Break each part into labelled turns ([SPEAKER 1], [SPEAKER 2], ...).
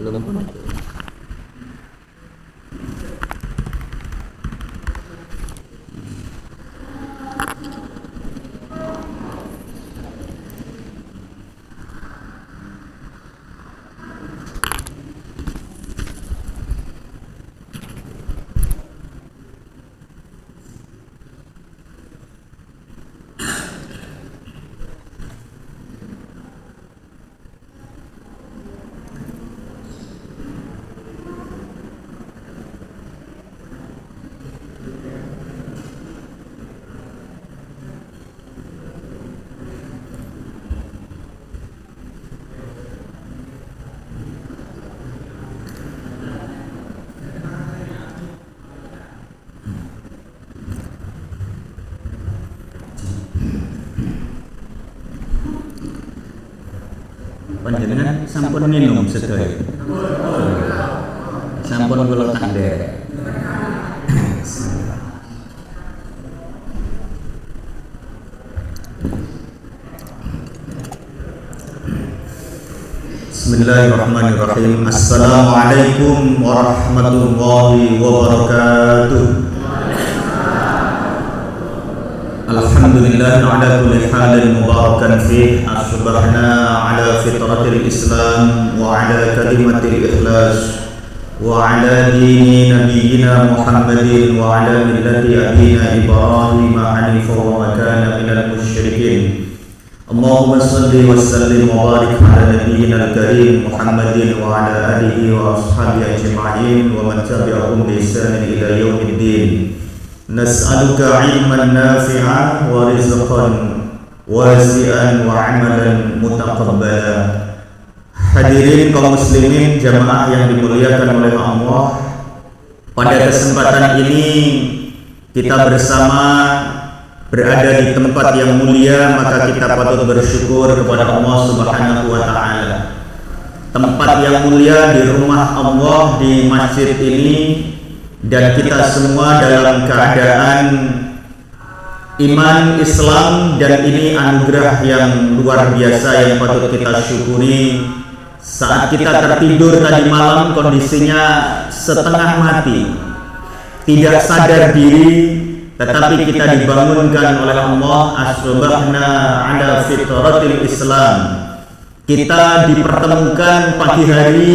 [SPEAKER 1] belum. Panjenengan sampun minum sedaya. Sampun kula tandhe. Bismillahirrahmanirrahim. Assalamualaikum warahmatullahi wabarakatuh. Alhamdulillah ala kulli halin mubarakan fih. Asbahna ala fitratil Islam wa ala kalimatil ikhlas wa ala dini nabiyyina Muhammadin wa ala millati abina Ibrahim hanifan wa ma kana minal musyrikin. Allahumma salli wa sallim wa barik ala nabiyyina al-karim Muhammadin wa ala alihi wa ashabihi ajma'in wa man tabi'ahum bi ihsan ila yaumiddin. Nas'aluka ilman nafi'an wa rizqan wasi'an wa amalan mutaqabbala. Hadirin kaum muslimin jamaah yang dimuliakan oleh Allah, pada kesempatan ini kita bersama berada di tempat yang mulia, maka kita patut bersyukur kepada Allah Subhanahu wa taala. Tempat yang mulia di rumah Allah, di masjid ini, dan kita semua dalam keadaan iman Islam, dan ini anugerah yang luar biasa yang patut kita syukuri. Saat kita tertidur tadi malam kondisinya setengah mati, tidak sadar diri, tetapi kita dibangunkan oleh Allah. Asbahna ala fitratil Islam. Kita dipertemukan pagi hari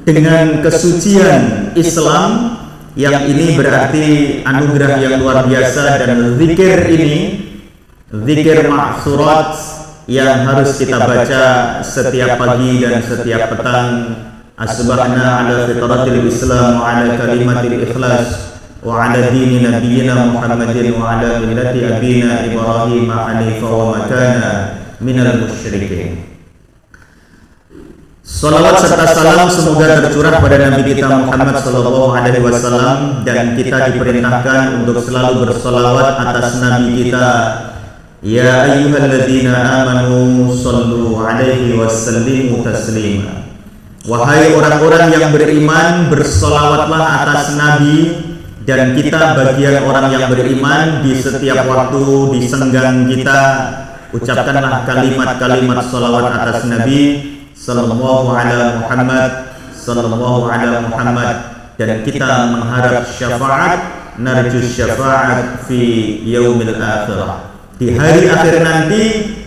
[SPEAKER 1] dengan kesucian Islam, yang ini berarti anugerah yang luar biasa. Dan zikir ini, zikir ma'surat yang harus kita baca setiap pagi dan setiap petang. Asbahna ala fitratil Islam wa ala kalimatil ikhlas wa ala dini nabiyyina Muhammadin wa ala millati abina Ibrahim hanifan wa ma kana minal musyrikin. Salawat serta salam semoga tercurah pada Nabi kita Muhammad sallallahu alaihi wasallam, dan kita diperintahkan untuk selalu bersolawat atas Nabi kita. Ya ayyuhalladzina amanu sallu alaihi wasallimu taslima. Wahai orang-orang yang beriman, bersolawatlah atas Nabi. Dan kita bagian orang yang beriman, di setiap waktu, di senggang kita, ucapkanlah kalimat-kalimat solawat atas Nabi sallallahu ala Muhammad, sallallahu ala Muhammad. Dan kita mengharap syafaat, narju syafaat fi yaumil akhirah. Di hari akhir nanti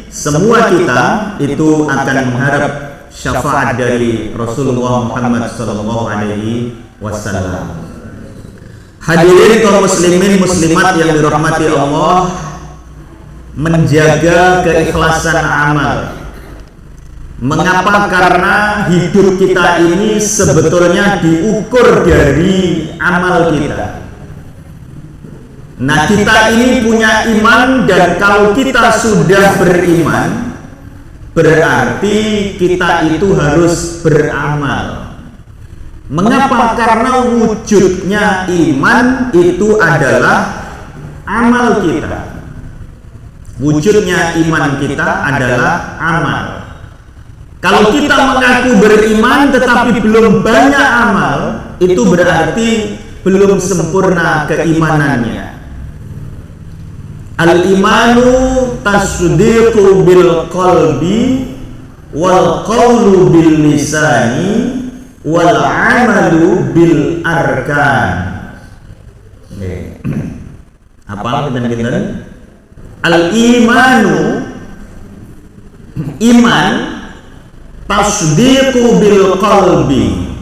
[SPEAKER 1] semua kita itu akan mengharap syafaat dari Rasulullah Muhammad sallallahu alaihi wasallam. Hadirin kaum muslimin muslimat yang dirahmati Allah, menjaga keikhlasan amal. Mengapa? Karena hidup kita ini sebetulnya diukur dari amal kita. Nah, kita ini punya iman, dan kalau kita sudah beriman, berarti kita itu harus beramal. Mengapa? Karena wujudnya iman itu adalah amal kita. Wujudnya iman kita adalah amal. Kalau kita mengaku beriman tetapi belum banyak amal, itu berarti belum sempurna keimanannya. Al-imanu tasdiqu bil qalbi wal qawlu bil lisani wal amalu bil arkan. Apa pinten-pinten? Al imanu, iman, tasdiqu bil qalbi,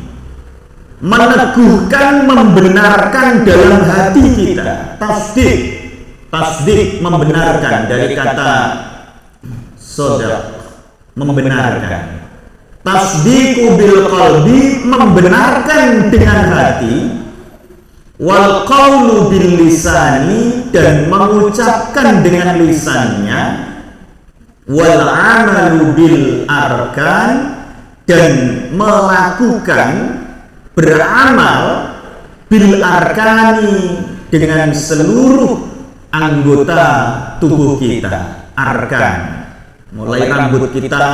[SPEAKER 1] meneguhkan, membenarkan dalam hati kita. Tasdik membenarkan, dari kata sodaq, membenarkan. Tasdiqu bil qalbi, membenarkan dengan hati. Wal qawlu bil lisani, dan mengucapkan dengan lisannya. Wal amalu bil arkan, dan melakukan, beramal bil arkani, dengan seluruh anggota tubuh kita. Arkan, mulai rambut kita,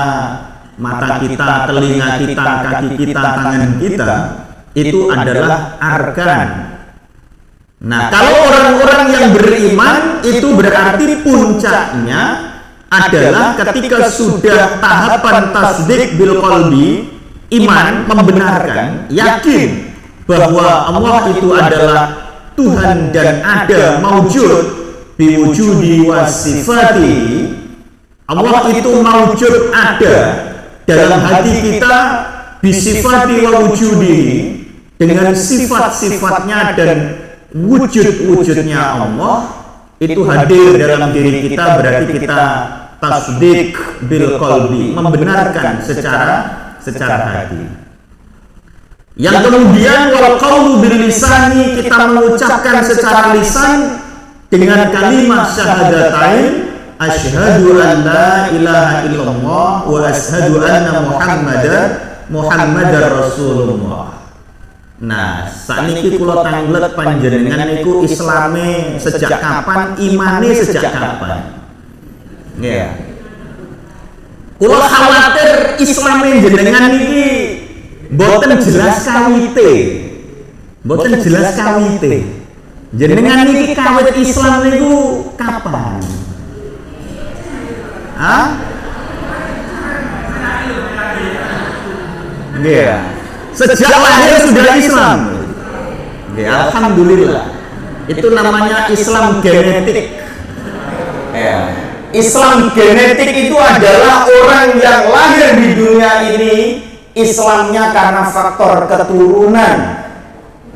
[SPEAKER 1] mata kita, telinga kita, kaki kita, tangan kita, itu adalah arkan. Nah, kalau orang-orang yang beriman, itu berarti puncaknya adalah ketika sudah tahapan tasdik bil qalbi, iman, membenarkan, yakin bahwa Allah itu adalah Tuhan dan ada, maujud biwujudi wasifati. Allah itu maujud, ada dalam hati kita, bisifati wa wujudi, dengan sifat-sifatnya dan wujud-wujudnya Allah itu hadir dalam diri kita. Berarti kita tasdik bil qalbi, membenarkan secara hati. Yang kemudian wal qaulu bil lisani, kita mengucapkan secara lisan dengan kalimat syahadatain, asyhadu an la ilaha illallah wa asyhadu anna muhammadar rasulullah. Nah, sakniki kula tanglet panjenengan niku islame sejak kapan, imane sejak kapan? Nggih. Kula khawatir islame jenengan niki boten jelas kawite. Boten jelas kawite. Jenengan niki kawit Islam niku kapan? Hah? Nggih. Sejak lahir sudah Islam. Ya, alhamdulillah. Itu namanya Islam genetik. Ya. Islam genetik itu adalah orang yang lahir di dunia ini Islamnya karena faktor keturunan.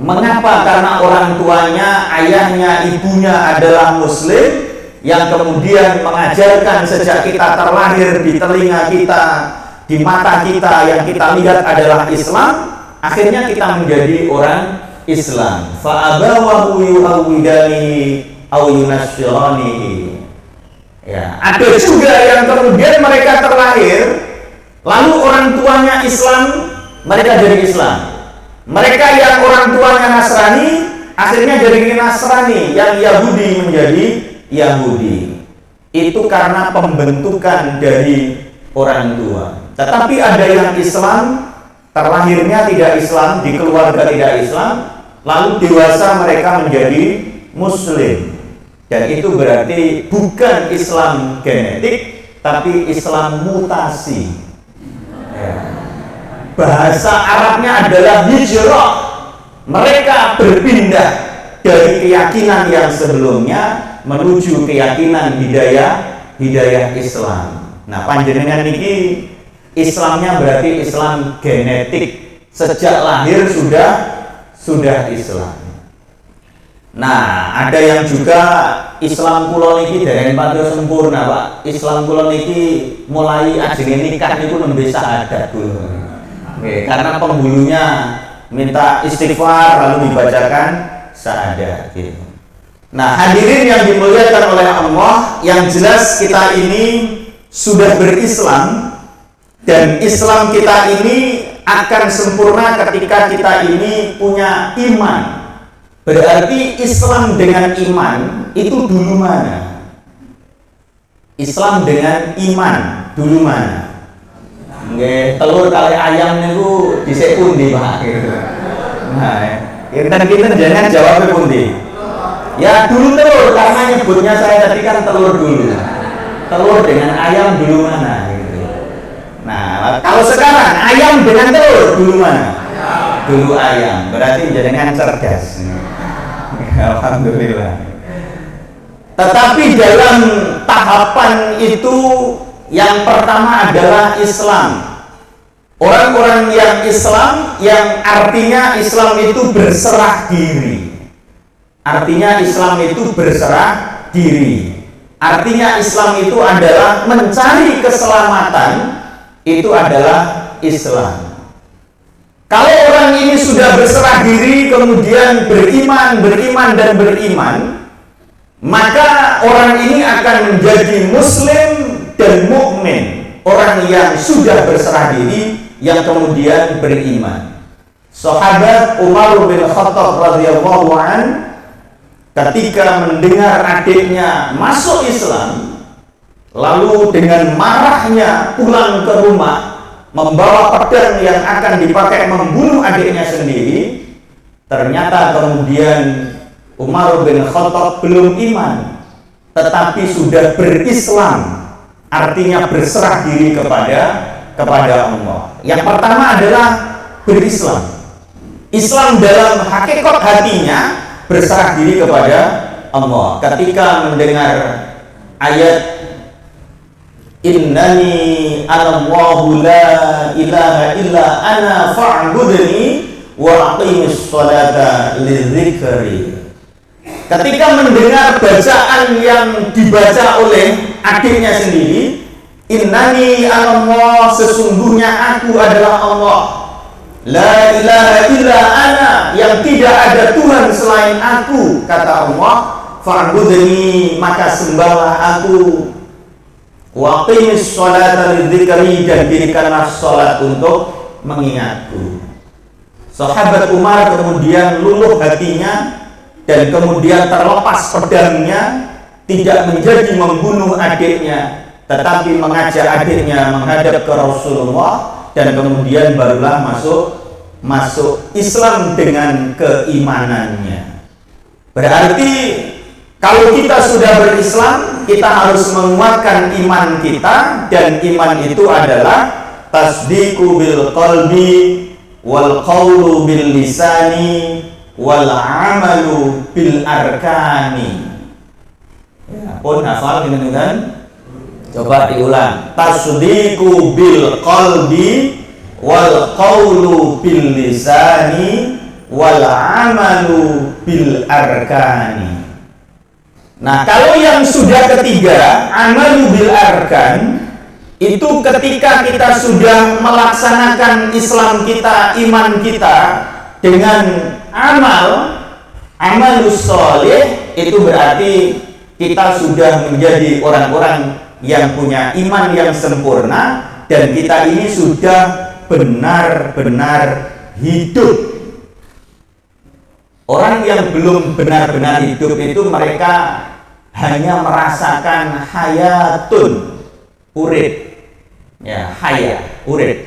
[SPEAKER 1] Mengapa? Karena orang tuanya, ayahnya, ibunya adalah Muslim, yang kemudian mengajarkan sejak kita terlahir, di telinga kita, di mata kita, yang kita lihat adalah Islam. Akhirnya kita menjadi orang Islam. Fa'abawahu yuhawwidani aw yunasyirani. Ya, ada juga yang kemudian mereka terlahir, lalu orang tuanya Islam, mereka jadi Islam. Mereka yang orang tuanya Nasrani, akhirnya jadi Nasrani. Yang Yahudi menjadi Yahudi. Itu karena pembentukan dari orang tua. Tetapi ada yang Islam, terlahirnya tidak Islam, di keluarga tidak Islam, lalu dewasa mereka menjadi Muslim. Dan itu berarti bukan Islam genetik, tapi Islam mutasi. Ya. Bahasa Arabnya adalah hijrah. Mereka berpindah dari keyakinan yang sebelumnya menuju keyakinan hidayah Islam. Nah, panjenengan niki Islamnya berarti Islam genetik, sejak lahir sudah Islam. Nah, ada yang juga Islam kula niki dereng pados sempurna, Pak. Islam kula niki mulai ajenge nikah niku nembe syahadat dulu. Oke, karena penghulunya minta istighfar lalu dibacakan syahadat gitu. Nah, hadirin yang dimuliakan oleh Allah, yang jelas kita ini sudah berislam. Dan Islam kita ini akan sempurna ketika kita ini punya iman. Berarti Islam dengan iman itu dulu mana? Islam dengan iman dulu mana? Nggih, telur kali ayam niku dhisik pundi, Pak? Nah, kita jangan jawab pundi. Ya dulu telur, karena nyebutnya saya tadi kan telur dulu. Telur dengan ayam dulu mana? Nah, kalau sekarang ayam dengan telur dulu mana?
[SPEAKER 2] dulu ayam, berarti jenengan cerdas. Alhamdulillah. Tetapi dalam tahapan itu yang pertama adalah Islam. Orang-orang yang Islam, yang artinya Islam itu berserah diri. Artinya Islam itu berserah diri. Artinya Islam itu adalah mencari keselamatan, itu adalah Islam. Kalau orang ini sudah berserah diri, kemudian beriman dan beriman, maka orang ini akan menjadi Muslim dan mukmin. Orang yang sudah berserah diri, yang kemudian beriman. Sahabat Umar bin Khattab radhiyallahu an ketika mendengar adiknya masuk Islam, lalu dengan marahnya pulang ke rumah membawa pedang yang akan dipakai membunuh adiknya sendiri. Ternyata kemudian Umar bin Khattab belum iman, tetapi sudah berislam, artinya berserah diri kepada Allah. Yang pertama adalah berislam. Islam dalam hakikat hatinya berserah diri kepada Allah. Ketika mendengar ayat innani anallahu la ilaha illa ana fa'budni wa aqimis sholata lidzikri. Ketika mendengar bacaan yang dibaca oleh adiknya sendiri, innani Allah, sesungguhnya aku adalah Allah, la ilaha illa ana, yang tidak ada Tuhan selain aku, kata Allah, fa'budni, maka sembahlah aku, wa qimis sholata lidzikri, dan dirikanlah sholat untuk mengingatku. Sahabat Umar kemudian luluh hatinya dan kemudian terlepas pedangnya, tidak menjadi membunuh adiknya, tetapi mengajak adiknya menghadap ke Rasulullah, dan kemudian barulah masuk Islam dengan keimanannya. Berarti kalau kita sudah berislam, kita harus menguatkan iman kita, dan iman itu adalah tasdiqu bil qalbi wal qawlu bil lisani wal amalu bil arkani. Ya, pun hafal ini kan? Coba diulang. Tasdiqu bil qalbi wal qawlu bil lisani wal amalu bil arkani. Nah, kalau yang sudah ketiga, amalu bil arkan, itu ketika kita sudah melaksanakan Islam kita, iman kita dengan amalus sholih, itu berarti kita sudah menjadi orang-orang yang punya iman yang sempurna, dan kita ini sudah benar-benar hidup. Orang yang belum benar-benar hidup itu mereka hanya merasakan hayatun, urip, ya, urip.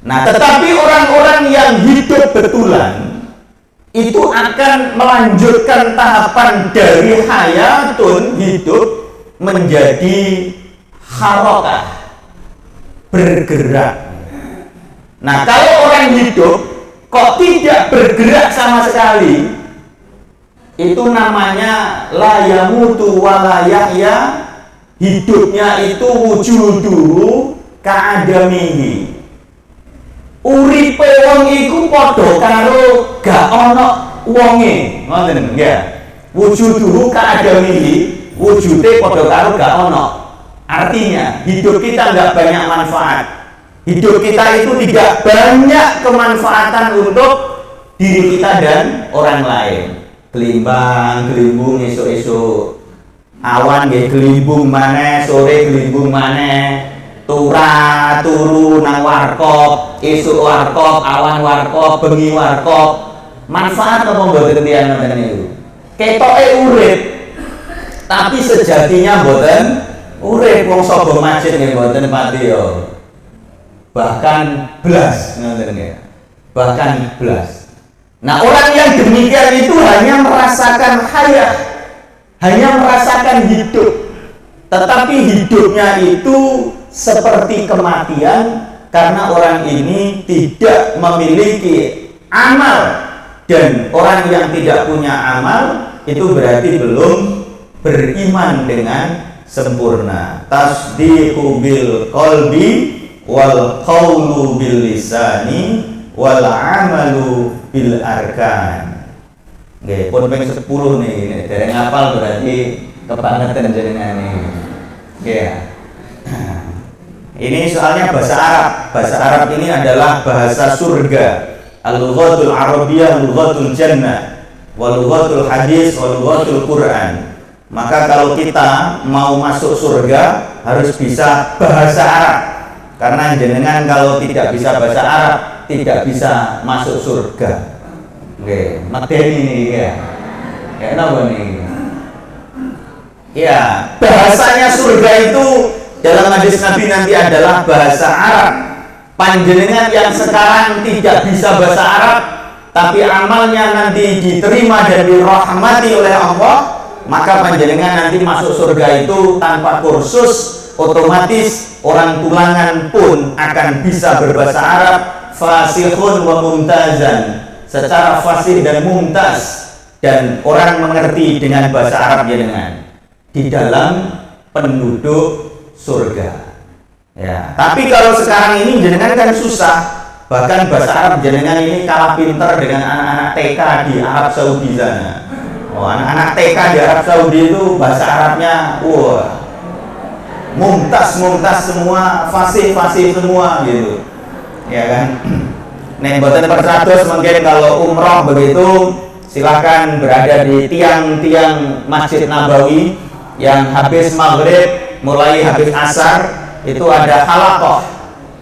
[SPEAKER 2] Nah, tetapi orang-orang yang hidup betulan itu akan melanjutkan tahapan dari hayatun, hidup, menjadi harokah, bergerak. Nah, kalau orang hidup kok tidak bergerak sama sekali, itu namanya la yamutu wa la yahya. Hidupnya itu wujuduhu ka'adamihi. Uripe wong iku padha karo gak ana wonge, ngoten nggih. Wujuduhu ka'adamihi, wujude padha karo gak ana. Artinya hidup kita nggak banyak manfaat. Hidup kita itu tidak banyak kemanfaatan untuk diri kita dan orang lain. Gelimbang, gelimbung esuk-esuk, awan nggih gelimbung maneh, sore gelimbung maneh, turu nang warkop, esuk warkop, awan warkop, bengi warkop. Manfaat apa mboten tiyang ngoten niku? Ketoke urip, tapi sejatinya mboten urip. Wong sapa masjid nggih mboten pati yo. Bahkan blas ngoten nggih. Bahkan blas. Nah, orang yang demikian itu hanya merasakan hayat, hanya merasakan hidup, tetapi hidupnya itu seperti kematian, karena orang ini tidak memiliki amal, dan orang yang tidak punya amal itu berarti belum beriman dengan sempurna. Tasdiqu bil qalbi wal qawlu bil lisani wal amalu bil arkan. Nggih, pun ping 10 nih, dereng ngapal berarti kebangetan jenengan iki. Nggih ya. Ini soalnya bahasa Arab. Bahasa Arab ini adalah bahasa surga. Al-lughatul Arabiyyah, lughatul jannah, wa lughatul hadis, wa lughatul Quran. Maka kalau kita mau masuk surga harus bisa bahasa Arab. Karena jenengan kalau tidak bisa bahasa Arab tidak bisa masuk surga. Oke, materi ini ya. Ya kenapa nih? Ya, bahasanya surga itu dalam hadis Nabi nanti adalah bahasa Arab. Panjenengan yang sekarang tidak bisa bahasa Arab, tapi amalnya nanti diterima dan dirahmati oleh Allah, maka panjenengan nanti masuk surga itu tanpa kursus, otomatis orang tulangan pun akan bisa berbahasa Arab, fasihun wa mumtazan, secara fasih dan mumtaz, dan orang mengerti dengan bahasa Arab jenengan di dalam penduduk surga. Ya, tapi kalau sekarang ini jenengan kan susah, bahkan bahasa Arab jenengan ini kalah pinter dengan anak-anak TK di Arab Saudi sana. Oh, anak-anak TK di Arab Saudi itu bahasa Arabnya, wah, mumtaz semua, fasih semua gitu, ya kan? Nek boten persatus mungkin kalau umroh begitu, silahkan berada di tiang-tiang Masjid Nabawi yang habis maghrib mulai habis asar. Itu ada halaqah.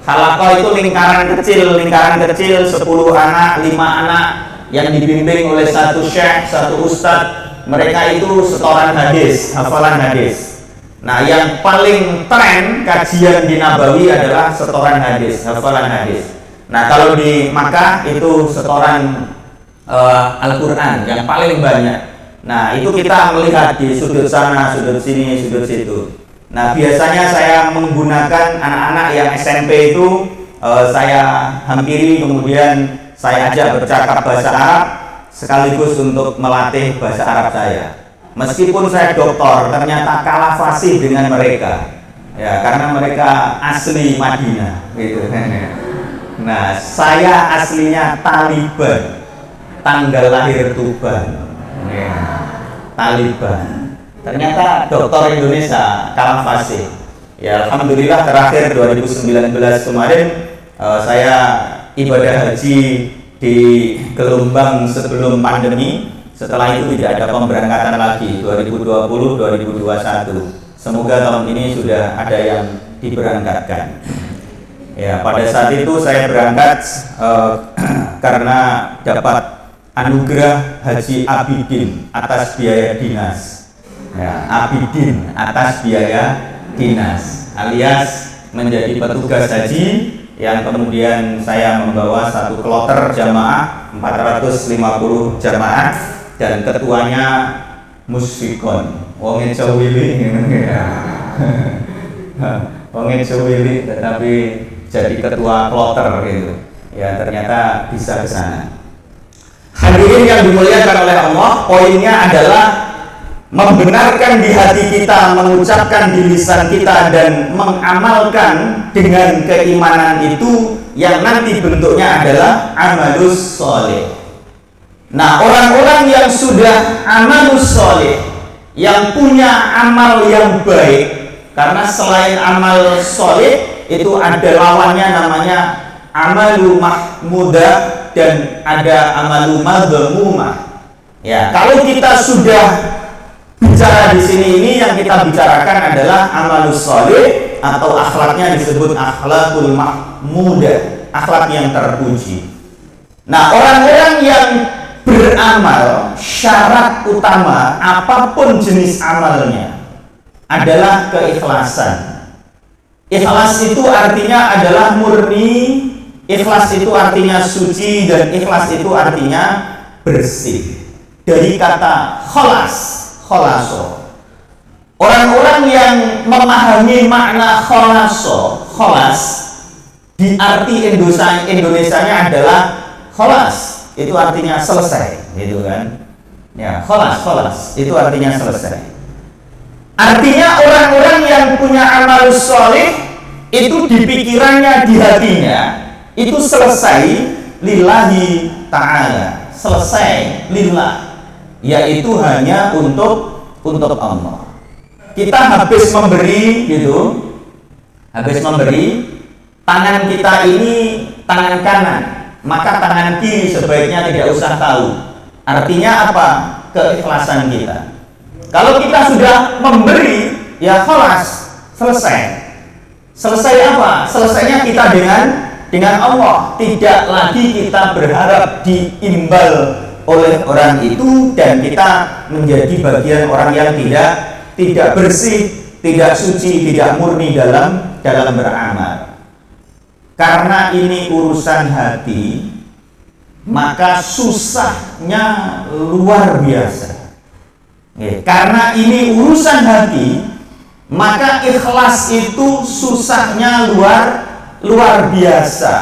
[SPEAKER 2] Halaqah itu lingkaran kecil 10 anak, 5 anak yang dibimbing oleh satu syekh, satu ustadz. Mereka itu setoran hadis, hafalan hadis. Nah, yang paling tren kajian di Nabawi adalah setoran hadis, hafalan hadis. Nah, kalau di Makkah itu setoran Al-Quran yang paling banyak. Nah, itu kita melihat di sudut sana, sudut sini, sudut situ. Nah, biasanya saya menggunakan anak-anak yang SMP itu, saya hampiri, kemudian saya ajak bercakap bahasa Arab sekaligus untuk melatih bahasa Arab saya. Meskipun saya doktor, ternyata kalah fasih dengan mereka, ya, karena mereka asli Madinah gitu. Nah, saya aslinya Taliban, tanggal lahir Tuban, ya, Taliban. Ternyata dokter Indonesia kalah fasih. Ya, alhamdulillah terakhir 2019 kemarin saya ibadah haji di gelombang sebelum pandemi. Setelah itu tidak ada pemberangkatan lagi 2020-2021. Semoga tahun ini sudah ada yang diberangkatkan. Ya, pada saat itu saya berangkat karena dapat anugerah Haji Abidin atas biaya dinas. Ya, Abidin atas biaya dinas, alias menjadi petugas haji yang kemudian saya membawa satu kloter jamaah 450 jamaah dan ketuanya Musfikon wongin sewili wongin sewili, tetapi jadi ketua kloter gitu ya, ternyata bisa ke sana. Hadirin yang dimuliakan oleh Allah, poinnya adalah membenarkan di hati kita, mengucapkan di lisan kita, dan mengamalkan dengan keimanan itu yang nanti bentuknya adalah amalus soleh. Nah, orang-orang yang sudah amalus soleh, yang punya amal yang baik, karena selain amal soleh itu ada lawannya namanya amalu mahmudah dan ada amalu madhmumah. Ya, kalau kita sudah bicara di sini, ini yang kita bicarakan adalah amalus soleh atau akhlaknya disebut akhlakul mahmudah, akhlak yang terpuji. Nah, orang-orang yang beramal, syarat utama apapun jenis amalnya adalah keikhlasan. Ikhlas itu artinya adalah murni, ikhlas itu artinya suci, dan ikhlas itu artinya bersih. Dari kata kholas, kholaso. Orang-orang yang memahami makna kholas di arti Indonesianya adalah kholas. itu artinya selesai, gitu kan? Ya, kholas itu artinya selesai. Artinya orang-orang yang punya amal soleh itu di pikirannya, di hatinya itu selesai lillahi ta'ala, selesai lillah, yaitu hanya untuk Allah. Kita habis memberi gitu, habis memberi, tangan kita ini tangan kanan, maka tangan kiri sebaiknya tidak usah tahu. Artinya apa? Keikhlasan kita. Kalau kita sudah memberi, ya khalas, selesai. Selesai apa? Selesainya kita dengan Allah. Tidak lagi kita berharap diimbal oleh orang itu dan kita menjadi bagian orang yang tidak bersih, tidak suci, tidak murni dalam beramal. Karena ini urusan hati, maka susahnya luar biasa. Karena ini urusan hati, maka ikhlas itu susahnya luar biasa.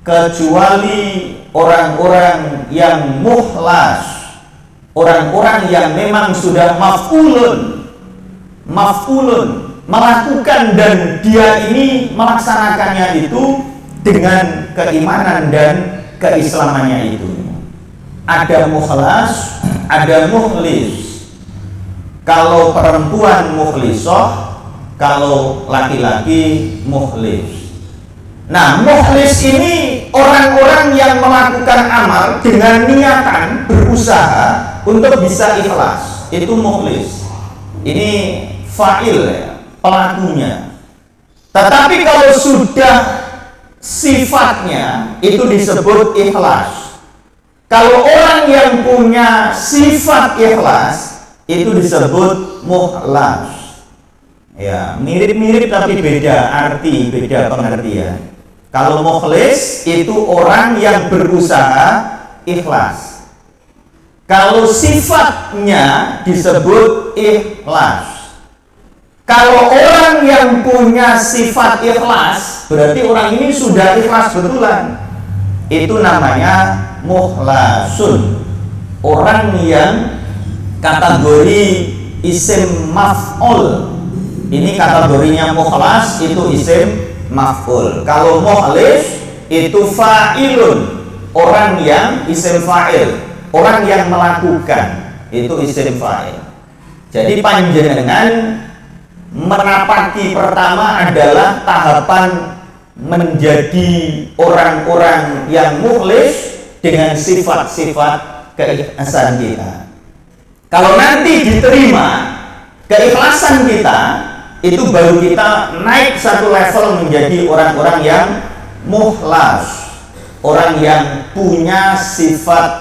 [SPEAKER 2] Kecuali orang-orang yang mukhlas, orang-orang yang memang sudah maf'ulun, melakukan dan dia ini melaksanakannya itu dengan keimanan dan keislamannya itu. Ada mukhlas, ada mukhlis. Kalau perempuan mukhlisah, kalau laki-laki mukhlis. Nah, mukhlis ini orang-orang yang melakukan amal dengan niatan berusaha untuk bisa ikhlas. Itu mukhlis. Ini fa'il ya, pelakunya. Tetapi kalau sudah sifatnya itu disebut ikhlas. Kalau orang yang punya sifat ikhlas itu disebut mukhlas. Ya, mirip-mirip tapi beda arti, beda pengertian. Kalau mukhlis itu orang yang berusaha ikhlas. Kalau sifatnya disebut ikhlas. Kalau orang yang punya sifat ikhlas, berarti orang ini sudah ikhlas betulan. Itu namanya mukhlasun. Orang yang kategori isim maf'ul. Ini kategorinya mukhlas, itu isim maf'ul. Kalau mukhlis itu fa'ilun. Orang yang isim fa'il, orang yang melakukan, itu isim fa'il. Jadi panjenengan menapaki pertama adalah tahapan menjadi orang-orang yang mukhlis dengan sifat-sifat keikhlasan kita. Kalau nanti diterima keikhlasan kita, itu baru kita naik satu level menjadi orang-orang yang mukhlas, orang yang punya sifat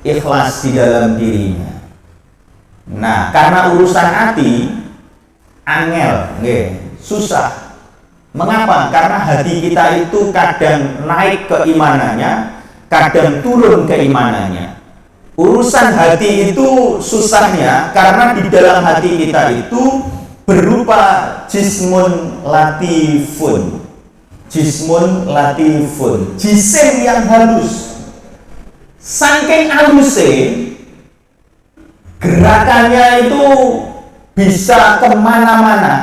[SPEAKER 2] ikhlas di dalam dirinya. Nah, karena urusan hati angel, susah. Mengapa? Karena hati kita itu kadang naik keimanannya, kadang turun keimanannya. Urusan hati itu susahnya karena di dalam hati kita itu berupa jismun latifun. Jismun latifun, jisim yang halus. Saking halusnya, gerakannya itu bisa kemana-mana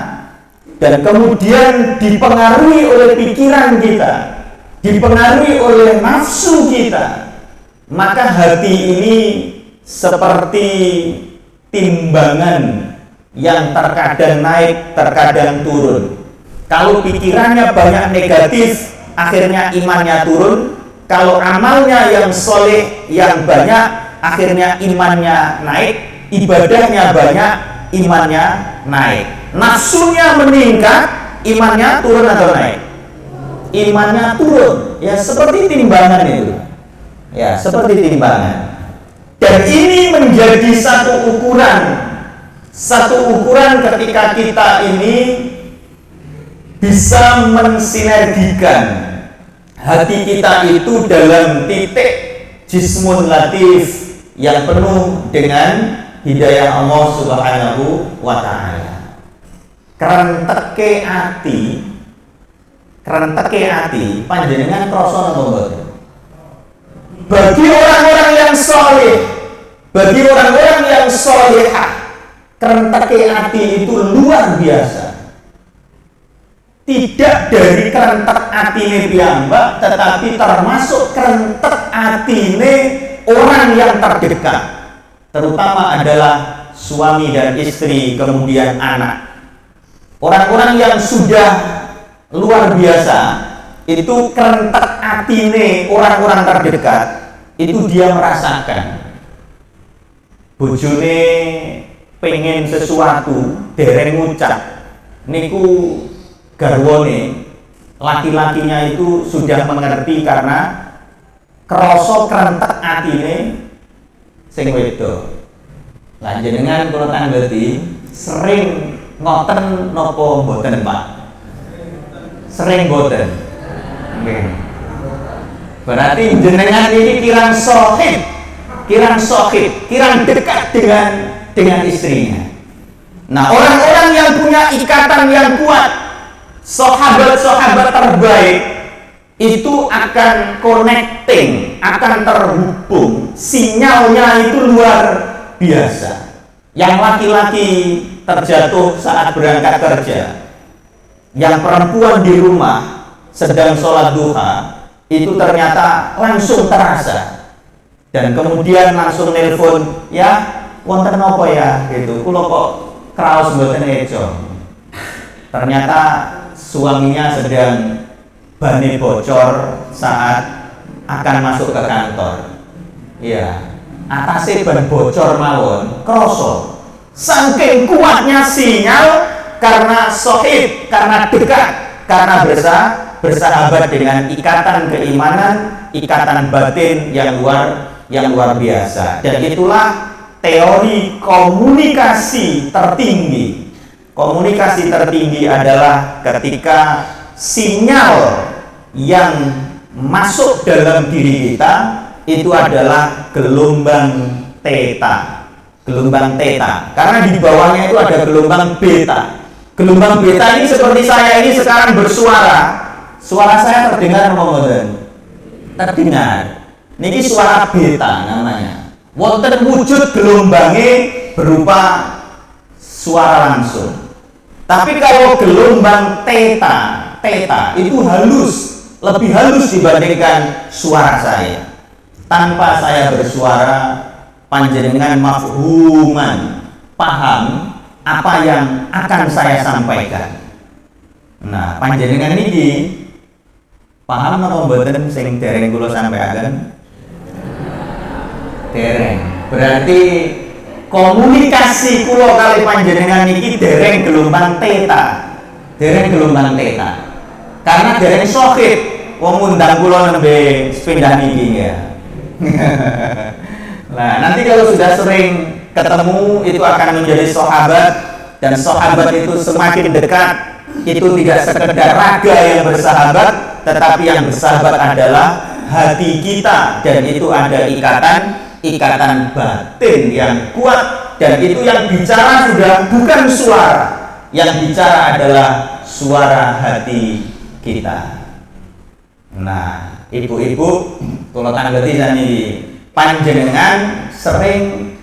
[SPEAKER 2] dan kemudian dipengaruhi oleh pikiran kita, dipengaruhi oleh nafsu kita. Maka hati ini seperti timbangan yang terkadang naik, terkadang turun. Kalau pikirannya banyak negatif, akhirnya imannya turun. Kalau amalnya yang soleh, yang banyak, akhirnya imannya naik. Ibadahnya banyak, imannya naik. Nafsunya meningkat, imannya turun atau naik? Imannya turun. Ya seperti timbangan itu. Ya seperti timbangan. Dan ini menjadi satu ukuran ketika kita ini bisa mensinergikan hati kita itu dalam titik jismun latif yang penuh dengan hidayah Allah Subhanahu wa ta'ala. Kerenteke ati panjenengan krasa napa mboten? bagi orang-orang yang soleh, bagi orang-orang yang solehah, kerenteke ati itu luar biasa. Tidak dari kerentek atine piyambak, tetapi termasuk kerentek atine orang yang terdekat, terutama adalah suami dan istri, kemudian anak. Orang-orang yang sudah luar biasa itu kerentek atine orang-orang terdekat, itu dia merasakan bojone pengen sesuatu dereng ngucap niku garwane laki-lakinya itu sudah mengerti karena krasa kerentek atine sing wedok. Lah jenengan kula tanggeti sering ngoten napa mboten, Pak? Sering mboten. Nggih. Berarti jenengan ini kirang sohib, kirang dekat dengan istrinya. Nah, orang-orang yang punya ikatan yang kuat, sahabat-sahabat terbaik itu akan connecting, akan terhubung, sinyalnya itu luar biasa. Yang laki-laki terjatuh saat berangkat kerja, yang perempuan di rumah sedang sholat duha, itu ternyata langsung terasa, dan kemudian langsung nelpon, ya wonten apa ya gitu, kula kok kraos mboten eco. Ternyata suaminya sedang bane bocor saat akan masuk ke kantor. Iya, atase ban bocor mawon, kroso. Saking kuatnya sinyal karena sohib, karena dekat, karena bersahabat dengan ikatan keimanan, ikatan batin yang luar biasa. Dan itulah teori komunikasi tertinggi. Komunikasi tertinggi adalah ketika sinyal yang masuk dalam diri kita itu adalah gelombang theta. Gelombang theta, karena di bawahnya itu ada gelombang beta. Gelombang beta ini seperti saya ini sekarang bersuara. Suara saya terdengar momen. Terdengar. Niki suara beta namanya. Wonten wujud gelombangnya berupa suara langsung. Tapi kalau gelombang theta itu halus, lebih halus dibandingkan suara saya. Tanpa saya bersuara, panjenengan mafhuman, paham apa yang akan saya sampaikan. Nah, panjenengan ini paham apa mboten sing dereng kula sampaikan? Dereng. Berarti komunikasi kula kali panjenengan iki dereng gelombang theta. Dereng gelombang theta. Karena dereng sohib wong ngundang kula nembe sepindah niki ya. Nah, nanti kalau sudah sering ketemu itu akan menjadi sahabat, dan sahabat itu semakin dekat, itu tidak sekedar raga yang bersahabat, tetapi yang bersahabat adalah hati kita, dan itu ada ikatan batin yang kuat, dan itu yang bicara sudah bukan suara, yang bicara adalah suara hati kita. Nah, ibu-ibu, kalau tanggeti ini panjenengan sering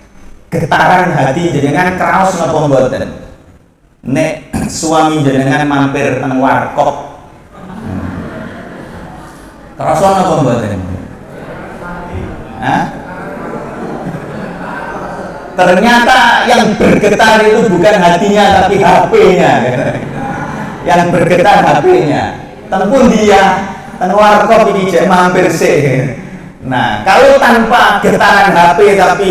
[SPEAKER 2] getaran hati jenengan kraos napa mboten? Nek suami jenengan mampir teng warkop, krasa napa mboten? Hah? Ternyata yang bergetar itu bukan hatinya tapi HP-nya. Yang bergetar HP-nya. Tengpun dia teng warkop iki jek mampir sih. Nah, kalau tanpa getaran HP tapi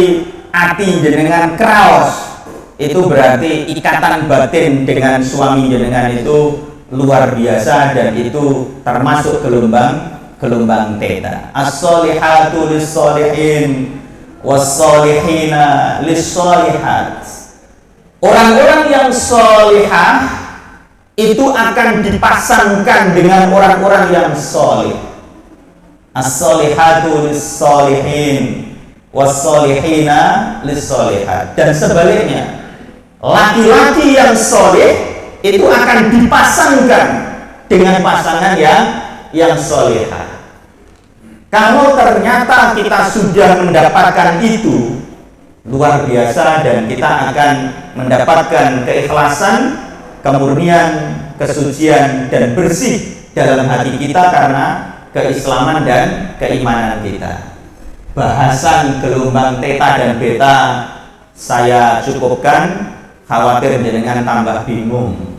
[SPEAKER 2] hati jenengan kraos, itu berarti ikatan batin dengan suami jenengan itu luar biasa, dan itu termasuk gelombang theta. As-solihatu lis-solihin was-solihina lis-solihat. Orang-orang yang solihah itu akan dipasangkan dengan orang-orang yang solih. As-solihatu lis-solihin was-solihina lis-solihat. Dan sebaliknya, laki-laki yang solih itu akan dipasangkan dengan pasangan yang solihah. Kalau ternyata kita sudah mendapatkan itu, luar biasa, dan kita akan mendapatkan keikhlasan, kemurnian, kesucian, dan bersih dalam hati kita karena keislaman dan keimanan kita. Bahasan gelombang theta dan beta saya cukupkan, khawatir dengan tambah bingung.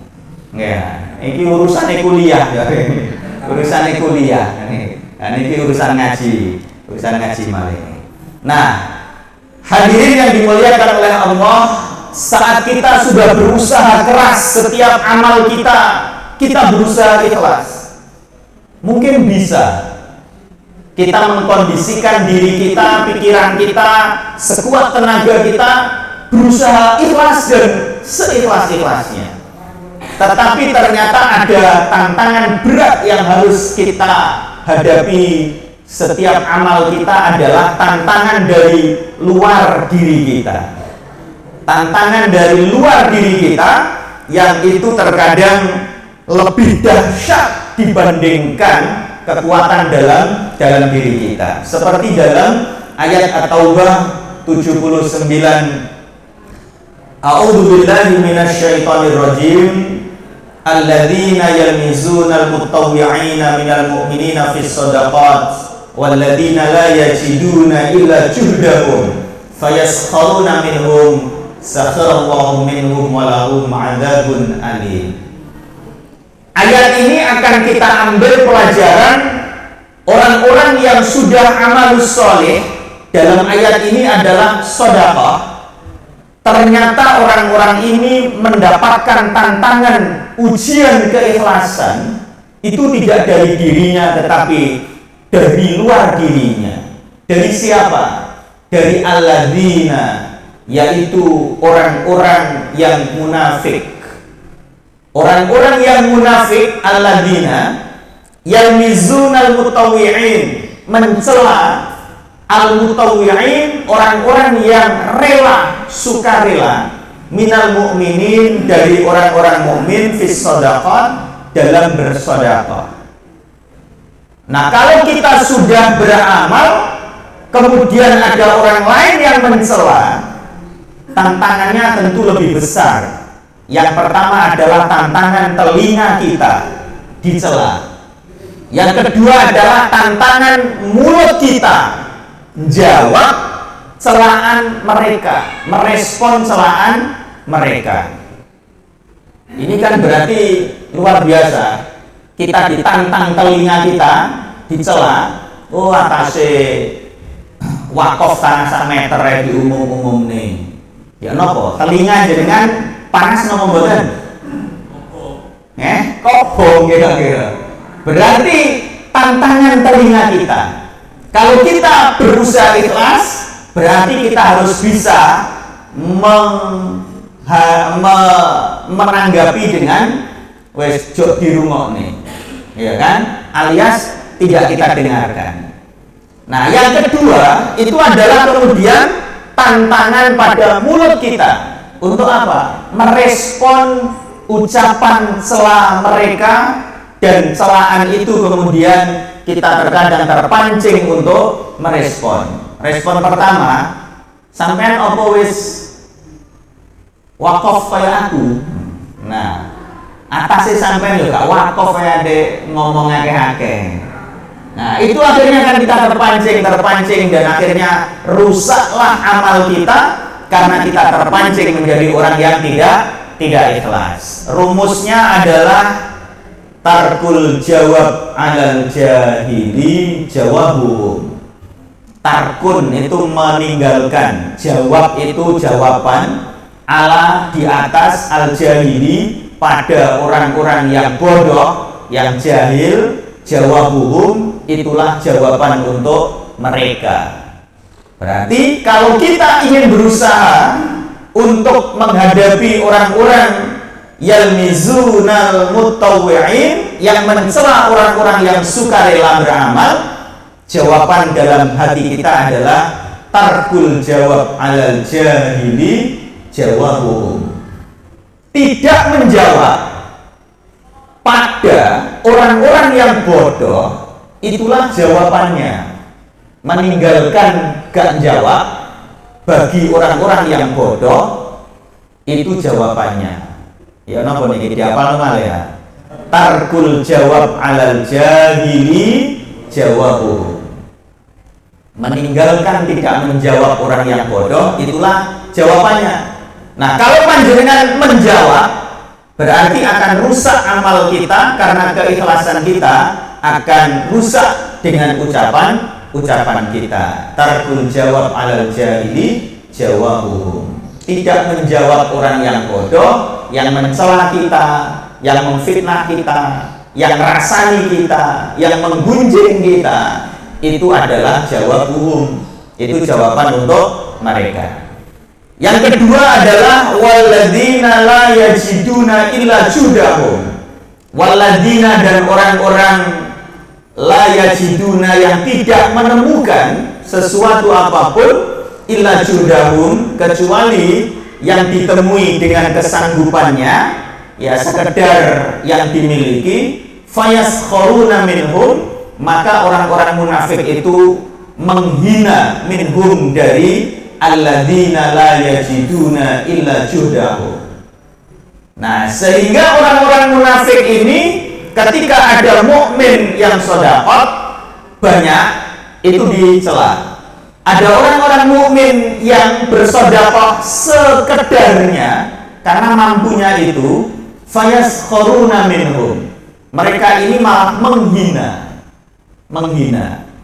[SPEAKER 2] Ya, ini urusan kuliah, urusan kuliah. Ini urusan ngaji malah. Nah, hadirin yang dimuliakan oleh Allah, saat kita sudah berusaha keras, setiap amal kita berusaha ikhlas. Mungkin bisa kita mengkondisikan diri kita, pikiran kita, sekuat tenaga kita berusaha ikhlas dan seikhlas-ikhlasnya. Tetapi ternyata ada tantangan berat yang harus kita hadapi. Setiap amal kita adalah tantangan dari luar diri kita. Tantangan dari luar diri kita yang itu terkadang lebih dahsyat dibandingkan kekuatan dalam diri kita. Seperti dalam ayat At-Taubah 79, A'udzubillahi minasyaitonirrajim, alladzina yalmizuna al-mutawwi'ina minal mu'minina fis shadaqat walladzina la yajiduna illa juhdahum fayaskharuna minhum sakharallahu minhum walahum 'adzabun alim. Ayat ini akan kita ambil pelajaran orang-orang yang sudah amalus soleh. Dalam ayat ini adalah sedekah. Ternyata orang-orang ini mendapatkan tantangan ujian keikhlasan itu tidak dari dirinya tetapi dari luar dirinya. Dari siapa? Dari alladzina, yaitu orang-orang yang munafik. Orang-orang yang munafik, alladzina yalmizunal mutawwi'in, mencela al-mutawwi'in, orang-orang yang rela, sukarela, minal mu'minin, dari orang-orang mukmin, fis shadaqat, dalam bersedekah. Nah, kalau kita sudah beramal kemudian ada orang lain yang mencela, tantangannya tentu lebih besar. Yang pertama adalah tantangan telinga kita dicela. Yang kedua adalah tantangan mulut kita jawab celaan mereka, merespon celaan mereka. Ini kan berarti luar biasa. Kita ditantang telinga kita dicela. Oh, atase wakaf tanah sak meter di umum nih. Ya nopo? Telinga jenengan panas nopo mboten? Kobong kira-kira. Berarti tantangan telinga kita. Kalau kita berusaha ikhlas, berarti kita harus bisa menanggapi dengan wes jok di rumah nih, ya kan? Alias tidak kita dengarkan. Nah, yang kedua itu adalah kemudian tantangan pada mulut kita. Untuk apa? Merespon ucapan cela mereka, dan celaan itu kemudian kita terkadang terpancing untuk merespon. Respon pertama, sampean opo wis wakaf kaya aku. Nah, atasnya sampean yo gak wakaf kaya dek ngomong akeh-akeh. Nah, itu akhirnya kan kita terpancing dan akhirnya rusaklah amal kita karena kita terpancing menjadi orang yang tidak ikhlas. Rumusnya adalah tarkul jawab alal jahili jawabuhum. Tarkun itu meninggalkan, jawab itu jawaban, ala di atas, al jahili pada orang-orang yang bodoh, yang jahil, jawabuhum itulah jawaban untuk mereka. Berarti kalau kita ingin berusaha untuk menghadapi orang-orang yalmizunal mutawwi'in, yang mencela orang-orang yang sukarela beramal, jawaban dalam hati kita adalah tarkul jawab alal jahili jawabuhum. Tidak menjawab pada orang-orang yang bodoh, itulah jawabannya. meninggalkan gak jawab bagi orang-orang yang bodoh itu jawabannya. Ya napa niki diapal malah ya. Tarkul jawab alal jahili jawabu. Meninggalkan tidak menjawab orang yang bodoh itulah jawabannya. Nah, kalau panjenengan menjawab berarti akan rusak amal kita karena keikhlasan kita akan rusak dengan ucapan kita. Tarkul jawab alal jahili jawabuhum. Tidak menjawab orang yang bodoh, yang mencela kita, yang memfitnah kita, yang rasani kita, yang menggunjing kita, itu adalah jawabuhum. Itu jawaban untuk mereka. Yang kedua adalah walladzina la yajiduna illa judahum. Walladzina dan orang-orang la yajiduna yang tidak menemukan sesuatu apapun illa judahum kecuali yang ditemui dengan kesanggupannya, ya sekedar yang dimiliki, fayaskharuna minhum, maka orang-orang munafik itu menghina minhum dari alladzina la yajiduna illa juhdahum. Nah, sehingga orang-orang munafik ini ketika ada mukmin yang sedekah banyak itu dicela. Ada orang-orang mukmin yang bersedekah sekedarnya karena mampunya itu, fayaskharuna minhum. Mereka ini malah menghina.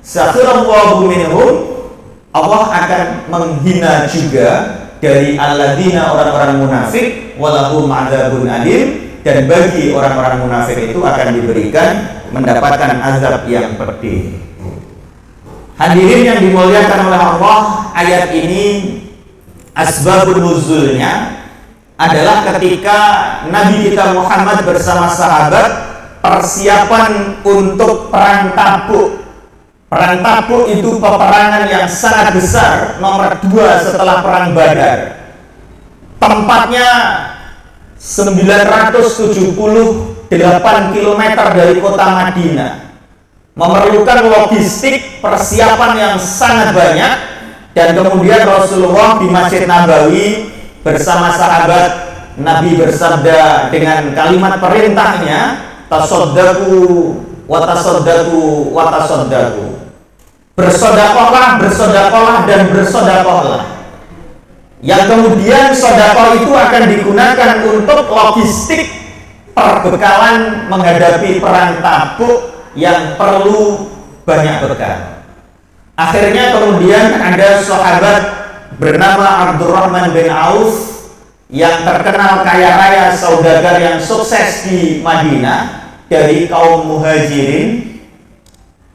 [SPEAKER 2] Sakhirallahu minhum, Allah akan menghina juga dari alladzina orang-orang munafik, walahum adzabun alim, dan bagi orang-orang munafik itu akan diberikan mendapatkan azab yang pedih. Hadirin yang dimuliakan oleh Allah, ayat ini asbabun nuzulnya adalah ketika Nabi kita Muhammad bersama sahabat persiapan untuk perang Tabuk. Perang Tabuk itu peperangan yang sangat besar, nomor 2 setelah perang Badar. Tempatnya 978 km dari kota Madinah. Memerlukan logistik persiapan yang sangat banyak, dan kemudian Rasulullah di Masjid Nabawi bersama sahabat Nabi bersabda dengan kalimat perintahnya, tasaddaqu wa tasaddaqu wa tasaddaqu. Bersedekahlah dan bersedekahlah. Yang kemudian sedekah itu akan digunakan untuk logistik perbekalan menghadapi perang Tabuk yang perlu banyak bekal. Akhirnya kemudian ada sahabat bernama Abdurrahman bin Auf yang terkenal kaya raya, saudagar yang sukses di Madinah dari kaum muhajirin.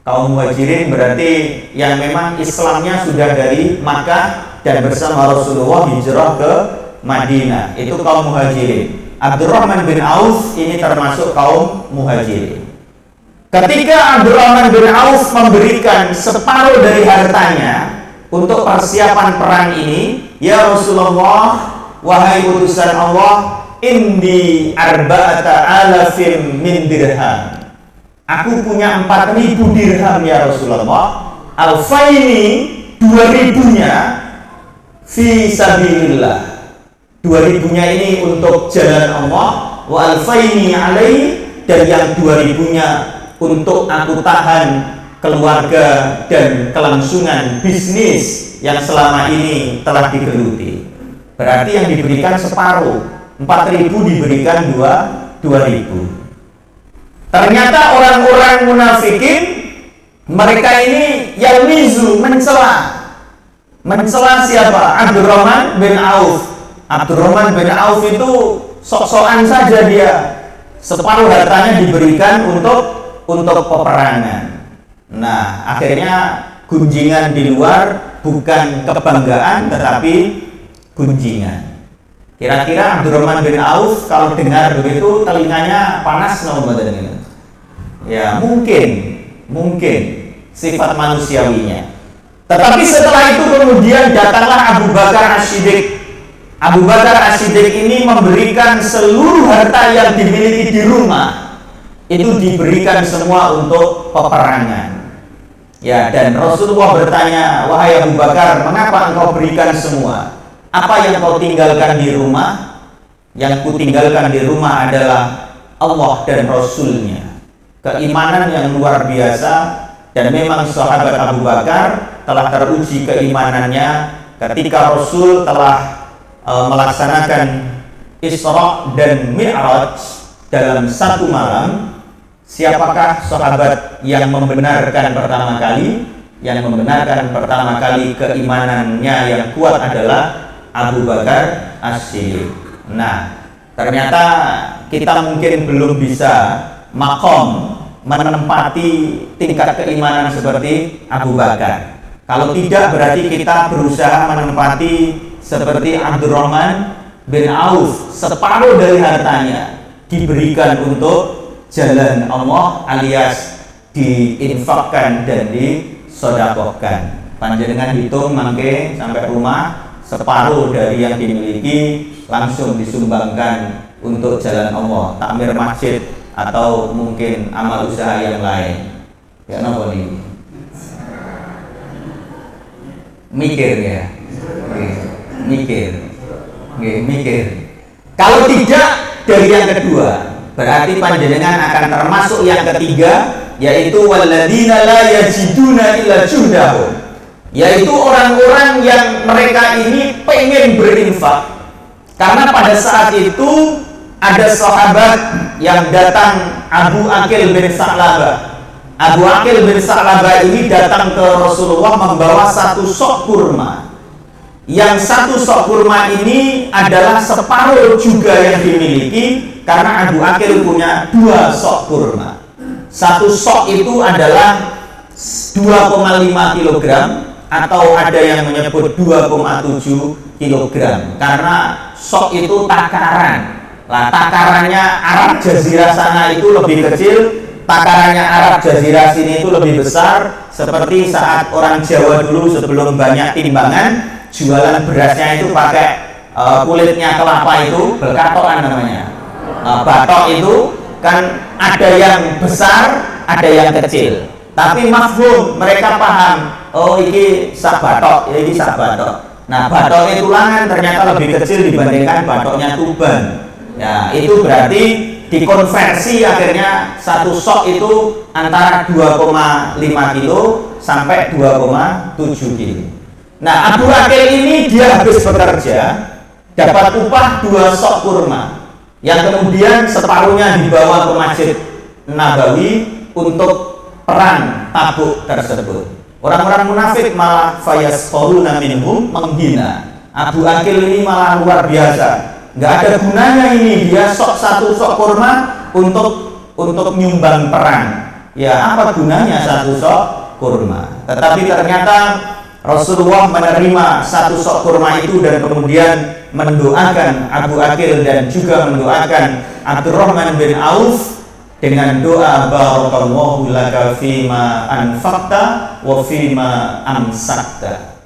[SPEAKER 2] Kaum muhajirin berarti yang memang Islamnya sudah dari Makkah dan bersama Rasulullah hijrah ke Madinah. Itu kaum muhajirin. Abdurrahman bin Auf ini termasuk kaum muhajirin. Ketika Abdurrahman bin Auf memberikan separuh dari hartanya untuk persiapan perang ini, ya Rasulullah, wahai utusan Allah, indi arba'ata alafin min dirham. Aku punya 4.000 dirham ya Rasulullah. Alfaini 2.000-nya fi sabilillah. 2.000-nya ini untuk jalan Allah. Wa alfaini alaihi, dan yang 2.000-nya untuk aku tahan keluarga dan kelangsungan bisnis yang selama ini telah digeluti. Berarti yang diberikan separuh, 4.000 diberikan 2.000. Ternyata orang-orang munafikin mereka ini yalmizu, mencela siapa? Abdurrahman bin Auf. Abdurrahman bin Auf itu sok-sokan saja dia. Separuh hartanya diberikan untuk peperangan. Nah, akhirnya gunjingan di luar bukan kebanggaan tetapi gunjingan. Kira-kira Abdurrahman bin Auf kalau dengar begitu telinganya panas nggak badannya? Ya mungkin sifat manusiawinya. Tetapi setelah itu kemudian datanglah Abu Bakar As-Siddiq. Abu Bakar As-Siddiq ini memberikan seluruh harta yang dimiliki di rumah itu diberikan semua untuk peperangan. Ya, dan Rasulullah bertanya, wahai Abu Bakar, mengapa engkau berikan semua? Apa yang kau tinggalkan di rumah? Yang kutinggalkan di rumah adalah Allah dan Rasulnya. Keimanan yang luar biasa, dan memang sahabat Abu Bakar telah teruji keimanannya ketika Rasul telah melaksanakan Isra dan Mi'raj dalam satu malam. Siapakah sahabat yang membenarkan pertama kali? Yang membenarkan pertama kali keimanannya yang kuat adalah Abu Bakar As-Siddiq. Nah, ternyata kita mungkin belum bisa makom menempati tingkat keimanan seperti Abu Bakar. Kalau tidak, berarti kita berusaha menempati seperti Abdurrahman bin Auf, separuh dari hartanya diberikan untuk jalan Allah alias diinfakkan dan disodakohkan. Panjenengan hitung mangke sampai rumah, separuh dari yang dimiliki langsung disumbangkan untuk jalan Allah, takmir masjid atau mungkin amal usaha yang lain. Ya napa nih? Mikir ya. Mikir. Kalau tidak, dari yang kedua, berarti panjenengan akan termasuk yang ketiga, yaitu walladzina la yajiduna illa juhdahum, yaitu orang-orang yang mereka ini pengen berinfak. Karena pada saat itu ada sahabat yang datang, Abu Aqil bin Sa'labah. Abu Aqil bin Sa'labah ini datang ke Rasulullah membawa satu sok kurma. Yang satu sok kurma ini adalah separuh juga yang dimiliki, karena Abu Aqil punya 2 sok kurma. Satu sok itu adalah 2,5 kg, atau ada yang menyebut 2,7 kg, karena sok itu takaran. Lah, takarannya Arab Jazirah sana itu lebih kecil, takarannya Arab Jazirah sini itu lebih besar. Seperti saat orang Jawa dulu sebelum banyak timbangan, jualan berasnya itu pakai kulitnya kelapa, itu belkatoan namanya. Batok itu kan ada yang besar, ada yang kecil. Tapi mafhum, mereka paham, oh ini sak batok, ini sak batok. Nah, batoknya tulangan ternyata lebih kecil dibandingkan batoknya Tuban. Ya, itu berarti dikonversi, akhirnya satu sok itu antara 2,5 kilo sampai 2,7 kilo. Nah, Abu Aqil ini dia habis bekerja dapat upah 2 sok kurma, yang kemudian separuhnya dibawa ke Masjid Nabawi untuk perang Tabuk tersebut. Orang-orang munafik malah fayaskhuruna minhum, menghina. Abu Aqil ini malah luar biasa, nggak ada gunanya ini, dia satu sok kurma untuk nyumbang perang. Ya, apa gunanya satu sok kurma? Tetapi ternyata Rasulullah menerima satu sok kurma itu dan kemudian mendoakan Abu Aqil dan juga mendoakan Abdurrahman bin Auf dengan doa barakallahu laka fima anfaqta wa fima amsakta.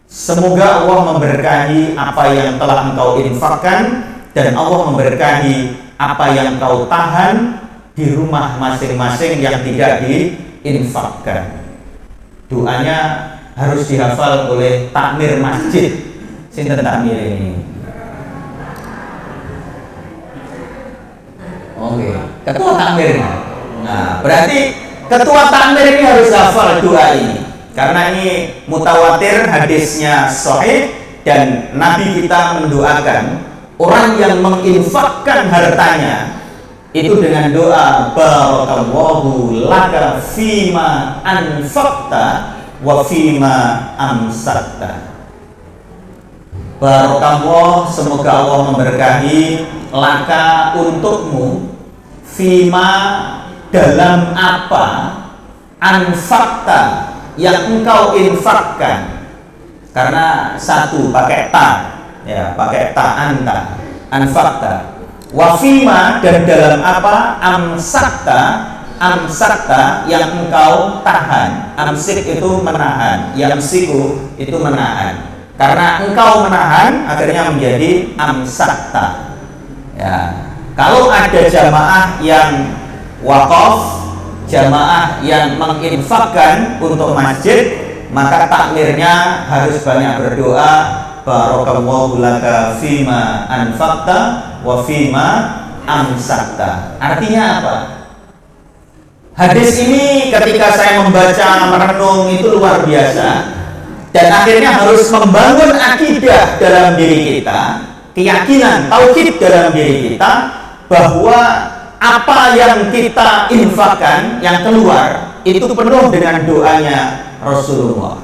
[SPEAKER 2] Semoga Allah memberkahi apa yang telah engkau infakkan, dan Allah memberkahi apa yang kau tahan di rumah masing-masing yang tidak diinfakkan. Doanya harus dihafal oleh takmir masjid. Sinten takmir ini? Oke, ketua takmirnya. Nah, berarti ketua takmir ini harus hafal doa ini, karena ini mutawatir, hadisnya sahih, dan Nabi kita mendoakan orang yang menginfakkan hartanya itu dengan doa barakallahu laka fima anfaqta wa fima amsakta. Barakallah, semoga Allah memberkahi laka, untukmu, fima, dalam apa, anfakta, yang engkau infakkan. Karena satu pakai ta, ya, pakai ta, anta, anfakta. Wafima, dan dalam apa, amsakta, amsakta, yang engkau tahan. Amsik itu menahan, yamsiku itu menahan. Karena engkau menahan, akhirnya menjadi amsakta. Ya, kalau ada jamaah yang wakaf jamaah yang menginfakkan untuk masjid, maka takmirnya harus banyak berdoa, barakallahu laka fima anfaqta wa fima amsakta. Artinya apa? Hadis ini ketika saya membaca, merenung, itu luar biasa, dan akhirnya harus membangun akidah dalam diri kita, keyakinan, tauhid dalam diri kita, bahwa apa yang kita infakkan, yang keluar, itu penuh dengan doanya Rasulullah.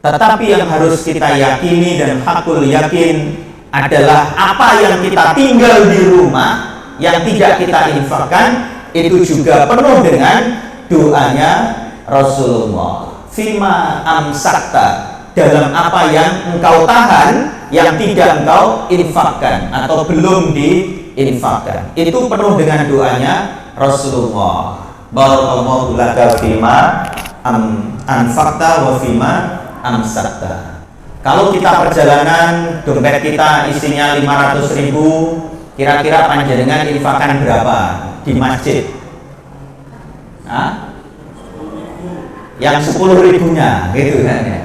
[SPEAKER 2] Tetapi yang harus kita yakini dan hakul yakin adalah apa yang kita tinggal di rumah, yang tidak kita infakkan, itu juga penuh dengan doanya Rasulullah. Fima amsakta, dalam apa yang engkau tahan, yang tidak engkau infakkan atau belum diinfakkan, itu penuh dengan doanya Rasulullah. Barakallahu laka fima anfakta wa fima amsakta. Kalau kita perjalanan, dompet kita isinya 500.000, kira-kira panjenengan infakkan berapa di masjid? Yang 10.000-nya gitu kan ya.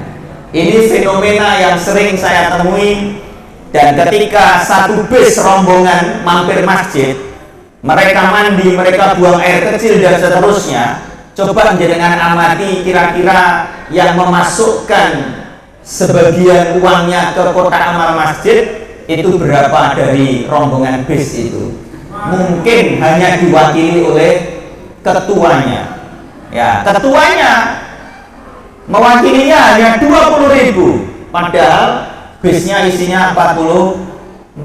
[SPEAKER 2] Ini fenomena yang sering saya temui, dan ketika satu bis rombongan mampir masjid, mereka mandi, mereka buang air kecil dan seterusnya, coba jenengan amati kira-kira yang memasukkan sebagian uangnya ke kotak amal masjid itu berapa dari rombongan bis itu? Mungkin hanya diwakili oleh ketuanya. Ya, ketuanya mewakilinya hanya 20.000, padahal bisnya isinya 45.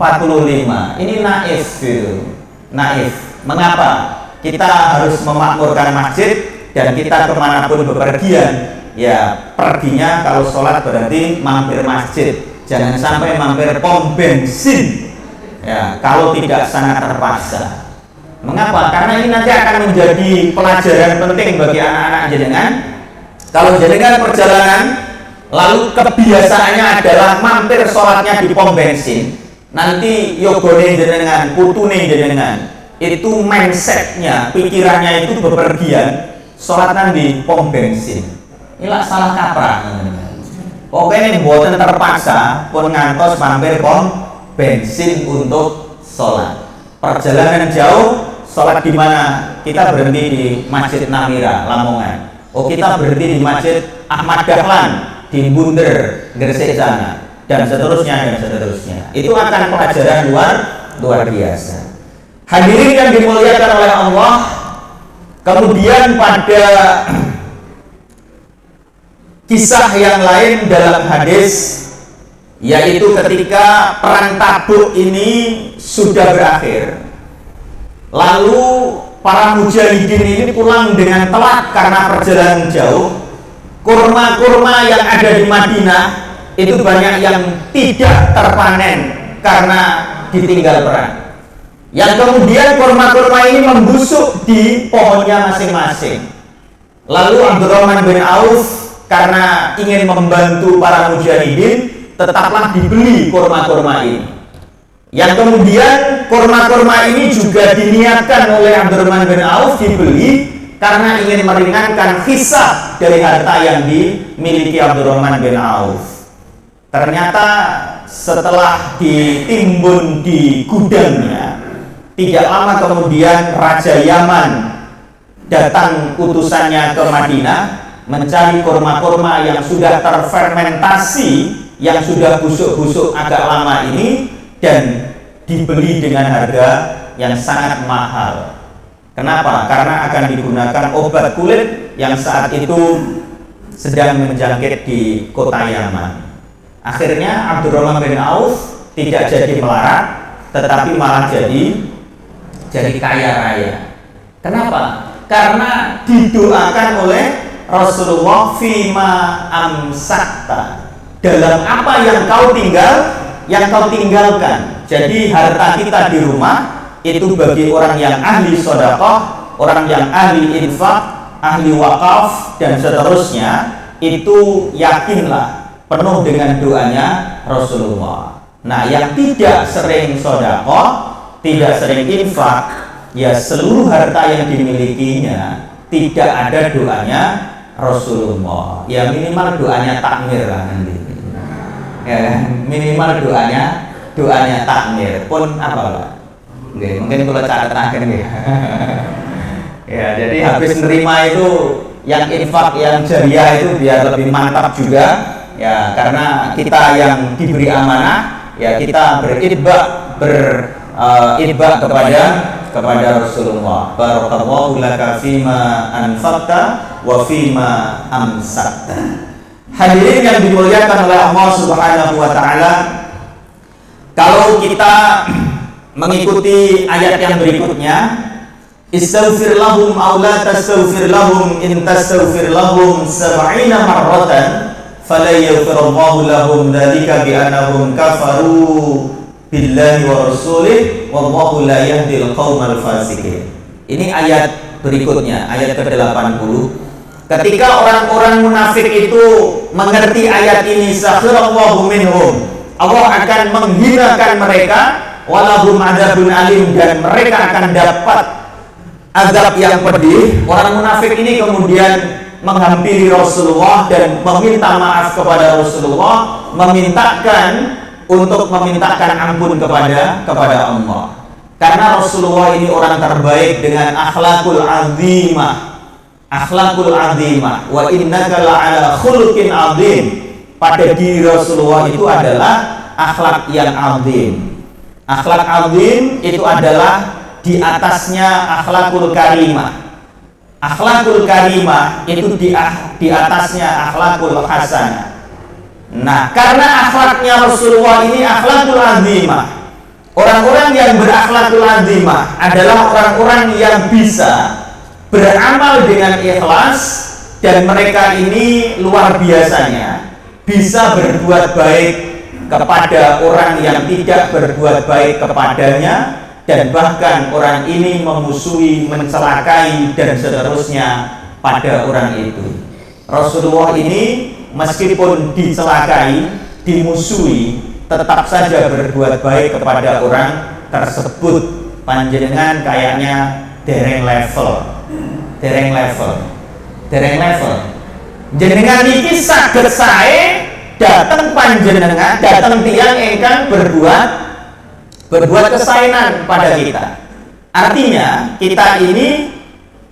[SPEAKER 2] Ini naif gitu. Naif. Mengapa? Kita harus memakmurkan masjid, dan kita kemanapun bepergian, ya perginya kalau sholat berarti mampir masjid. Jangan sampai mampir pom bensin, ya kalau tidak sangat terpaksa. Mengapa? Karena ini nanti akan menjadi pelajaran penting bagi anak-anak jenengan. Kalau jenengan perjalanan, lalu kebiasaannya adalah mampir sholatnya di pom bensin, nanti yogone jenengan, putune jenengan, itu mindsetnya, pikirannya itu bepergian, sholat di pom bensin. Inilah salah kaprah. Pokoknya buatan terpaksa pun ngantos mampir pom bensin untuk sholat. Perjalanan jauh, sholat di mana? Kita berhenti di Masjid Namira, Lamongan. Oh, kita berhenti di Masjid Ahmad Dahlan di Bunder, Gresik sana, dan seterusnya. Itu akan pelajaran luar biasa. Hadirin yang dimuliakan oleh Allah, kemudian pada kisah yang lain dalam hadis, yaitu ketika perang Tabuk ini sudah berakhir, lalu para mujahidin ini pulang dengan telat karena perjalanan jauh. Kurma-kurma yang ada di Madinah itu banyak yang tidak terpanen karena ditinggal perang. Yang kemudian kurma-kurma ini membusuk di pohonnya masing-masing. Lalu Abdurrahman bin Auf karena ingin membantu para mujahidin, tetaplah dibeli kurma-kurma ini. Yang kemudian kurma-kurma ini juga diniatkan oleh Abdurrahman bin Auf dibeli karena ingin meringankan hisab dari harta yang dimiliki Abdurrahman bin Auf. Ternyata setelah ditimbun di gudangnya, tidak lama kemudian Raja Yaman datang utusannya ke Madinah mencari kurma-kurma yang sudah terfermentasi, yang sudah busuk-busuk agak lama ini, dan dibeli dengan harga yang sangat mahal. Kenapa? Karena akan digunakan obat kulit yang saat itu sedang menjangkit di kota Yaman. Akhirnya Abdurrahman bin Auf tidak jadi melarat, tetapi malah jadi kaya raya. Kenapa? Karena didoakan oleh Rasulullah, fima amsakta, dalam apa yang kau tinggalkan. Jadi harta kita di rumah itu bagi orang yang ahli sedekah, orang yang ahli infak, ahli wakaf, dan seterusnya, itu yakinlah penuh dengan doanya Rasulullah. Nah, yang tidak sering sedekah, tidak sering infak, ya seluruh harta yang dimilikinya tidak ada doanya Rasulullah. Ya minimal doanya takmir lah nanti. Ya kan? Minimal doanya takmir pun apa lah. Mungkin kalau catatan ya. Ya, jadi habis nerima itu yang infak, yang jariah itu biar lebih mantap juga. Ya, karena kita yang diberi amanah, ya kita beritbak kepada Rasulullah. Barakallahu laka fima anfaqta wa fima amsakta. Hadirin yang dimuliakan oleh Allah Subhanahu wa taala, kalau kita mengikuti ayat yang berikutnya, istaghfir lahum aw la tastaghfir lahum in tastaghfir lahum 70 marratan fala yaghfirullahu lahum dzalika bi annahum kafaru billahi wa rasulih wallahu la yahdil qaumal fasiqin. Ini ayat berikutnya, ayat ke-80. Ketika orang-orang munafik itu mengerti ayat ini, sakhirallahu minhum, Allah akan menghinakan mereka, walahum adzabun alim, dan mereka akan dapat azab yang pedih. Orang munafik ini kemudian menghampiri Rasulullah dan meminta maaf kepada Rasulullah, memintakan ampun kepada Allah. Karena Rasulullah ini orang terbaik dengan akhlakul azimah, wa innaka la'ala khuluqin azim. Pada diri Rasulullah itu adalah akhlak yang azim. Akhlak azim itu adalah di atasnya akhlakul karimah. Akhlakul karimah itu di atasnya akhlakul hasanah. Nah, karena akhlaknya Rasulullah ini akhlakul azimah, orang-orang yang berakhlakul azimah adalah orang-orang yang bisa beramal dengan ikhlas, dan mereka ini luar biasanya bisa berbuat baik kepada orang yang tidak berbuat baik kepadanya, dan bahkan orang ini memusuhi, mencelakai, dan seterusnya pada orang itu. Rasulullah ini meskipun dicelakai, dimusuhi, tetap saja berbuat baik kepada orang tersebut. Panjenengan kayaknya dereng level. Jenengan iki saged sae dateng panjenengan, dateng tiyang ingkang berbuat kesaenan pada kita. Artinya kita ini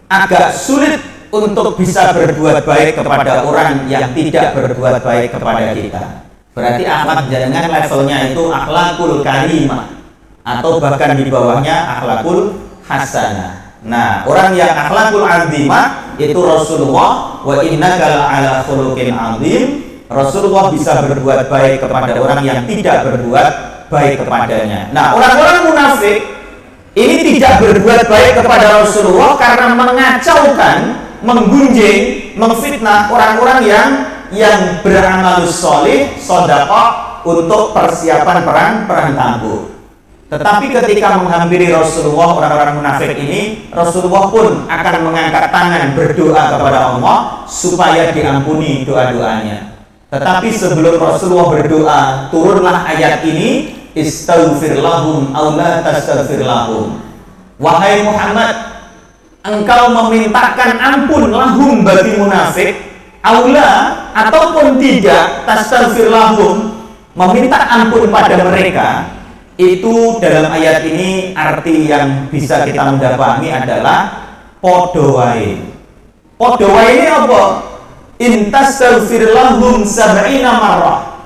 [SPEAKER 2] agak sulit untuk bisa berbuat baik kepada orang yang tidak berbuat baik kepada kita. Berarti akhlak jenengan levelnya itu akhlakul karimah, atau bahkan di bawahnya akhlakul hasanah. Nah, orang yang akhlakul azimah itu Rasulullah, wa innaka la'ala khuluqin azim. Rasulullah bisa berbuat baik kepada orang yang tidak berbuat baik kepadanya. Nah, orang-orang munafik ini tidak berbuat baik kepada Rasulullah karena mengacaukan, menggunjing, memfitnah orang-orang yang beramal soleh, sedekah untuk persiapan perang Tabuk. Tetapi ketika menghampiri Rasulullah, orang-orang munafik ini, Rasulullah pun akan mengangkat tangan berdoa kepada Allah supaya diampuni doa-doanya. Tetapi sebelum Rasulullah berdoa, turunlah ayat ini, istaghfir lahum aw la tastaghfir lahum. Wahai Muhammad, engkau memintakan ampun lahum bagi munafik, aula ataupun tidak, tastaghfir lahum, meminta ampun pada mereka. Itu dalam ayat ini arti yang bisa kita mendapati adalah podo wae. Podo wae ini apa? Intastaghfir lahum 70 marrah.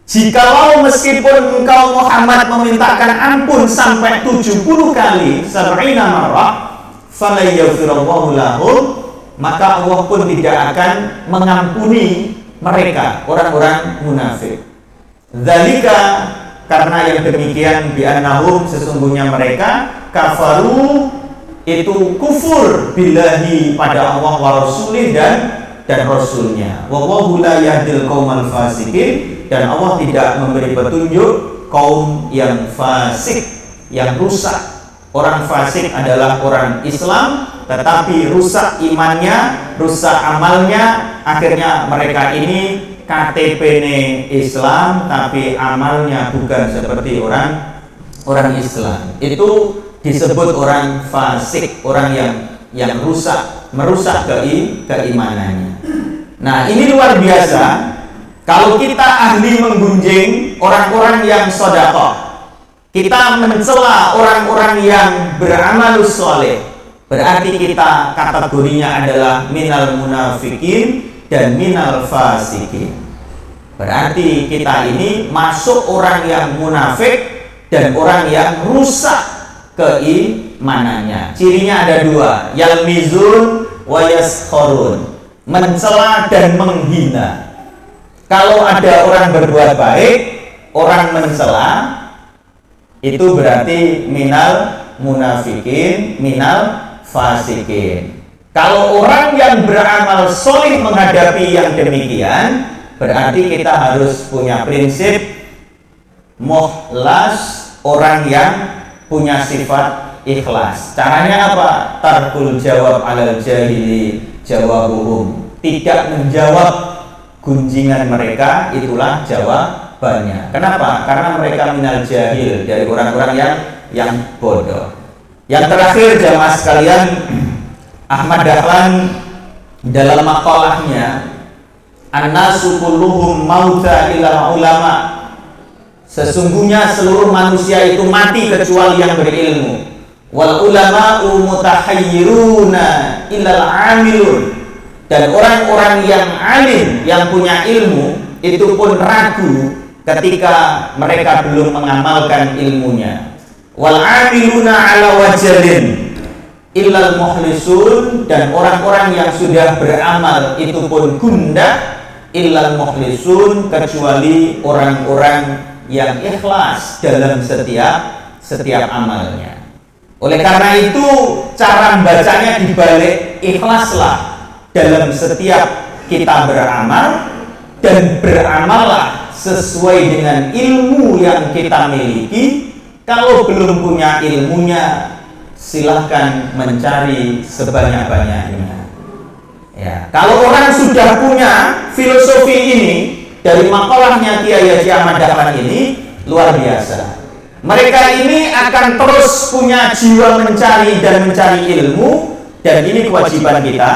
[SPEAKER 2] Jikalau meskipun engkau Muhammad memintakan ampun sampai 70 kali, 70 marrah, fala yaghfirullahu lahum, maka Allah pun tidak akan mengampuni mereka, orang-orang munafik. Dzalika, karena yang demikian, bi'annahum, sesungguhnya mereka kafaru, itu kufur billahi pada Allah wa rasulih dan rasulnya. Wallahu la yahdil qaumal fasikin, dan Allah tidak memberi petunjuk kaum yang fasik, yang rusak. Orang fasik adalah orang Islam tetapi rusak imannya, rusak amalnya, akhirnya mereka ini KTP-ne Islam tapi amalnya bukan seperti orang Islam. Itu disebut orang fasik, orang merusak keimanannya. Nah, ini luar biasa. Kalau kita ahli menggunjing orang-orang yang sedekah, kita mencela orang-orang yang beramal soleh, berarti kita kategorinya adalah minal munafikin dan minal fasikin. Berarti kita ini masuk orang yang munafik dan orang yang rusak keimanannya. Cirinya ada dua, yalmizun wa yaskhurun, mencela dan menghina. Kalau ada orang berbuat baik, orang mencela, itu berarti minal munafikin, minal fasikin. Kalau orang yang beramal soleh menghadapi yang demikian, berarti kita harus punya prinsip mukhlas, orang yang punya sifat ikhlas. Caranya apa? Tarkul jawab alal jahili jawabuhum, tidak menjawab gunjingan mereka, itulah jawabannya. Kenapa? Karena mereka minal jahil, dari orang-orang yang bodoh. Yang terakhir jamaah sekalian, Ahmad Dahlan dalam makalahnya An-nasu kulluhum mauta illa ulama, sesungguhnya seluruh manusia itu mati kecuali yang berilmu. Wal ulama'u mutahayyiruna illal amilun, dan orang-orang yang alim, yang punya ilmu, itu pun ragu ketika mereka belum mengamalkan ilmunya. Wal amiluna ala wajalin illal mukhlisun, dan orang-orang yang sudah beramal itu pun gundah illal mukhlisun, kecuali orang-orang yang ikhlas dalam setiap amalnya. Oleh karena itu, cara membacanya dibalik ikhlaslah dalam setiap kita beramal, dan beramallah sesuai dengan ilmu yang kita miliki. Kalau belum punya ilmunya, silahkan mencari sebanyak-banyaknya. Ya, kalau orang sudah punya filosofi ini, dari makalahnya Kiai Haji Ahmad Dahlan ini luar biasa. Mereka ini akan terus punya jiwa mencari dan mencari ilmu, dan ini kewajiban kita.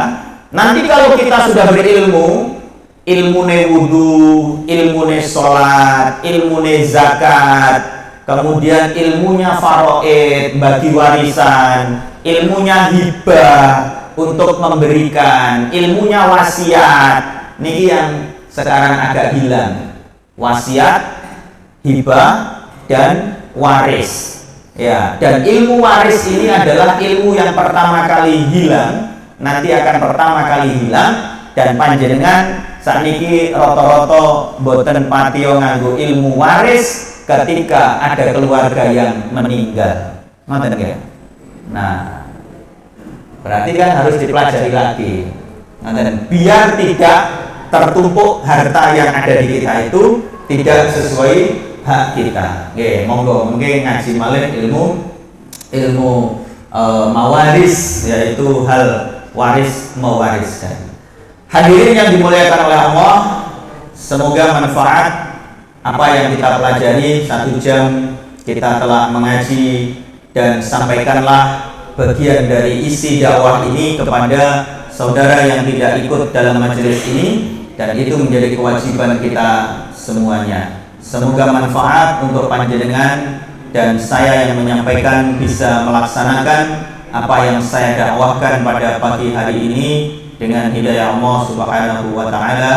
[SPEAKER 2] Nanti kalau kita sudah berilmu, ilmune wudu, ilmune sholat, ilmune zakat, kemudian ilmunya faraid, bagi warisan, ilmunya hibah untuk memberikan, ilmunya wasiat. Ini yang sekarang agak hilang. Wasiat, hibah, dan waris. Ya, dan ilmu waris ini adalah ilmu yang pertama kali hilang, nanti akan pertama kali hilang, dan panjenengan sakniki roto-roto boten patio nganggo ilmu waris ketika ada keluarga yang meninggal. Ngoten nggih? Nah, berarti kan harus dipelajari lagi. Ngoten, biar tidak tertumpuk harta yang ada di kita itu tidak sesuai hak kita. Oke, monggo mungkin ngaji malih ilmu mawaris, yaitu hal waris mewariskan. Hadirin yang dimuliakan oleh Allah, semoga manfaat apa yang kita pelajari 1 jam kita telah mengaji, dan sampaikanlah bagian dari isi dakwah ini kepada saudara yang tidak ikut dalam majelis ini, dan itu menjadi kewajiban kita semuanya. Semoga manfaat untuk panjenengan, dan saya yang menyampaikan bisa melaksanakan apa yang saya dakwahkan pada pagi hari ini dengan hidayah Allah Subhanahu wa taala.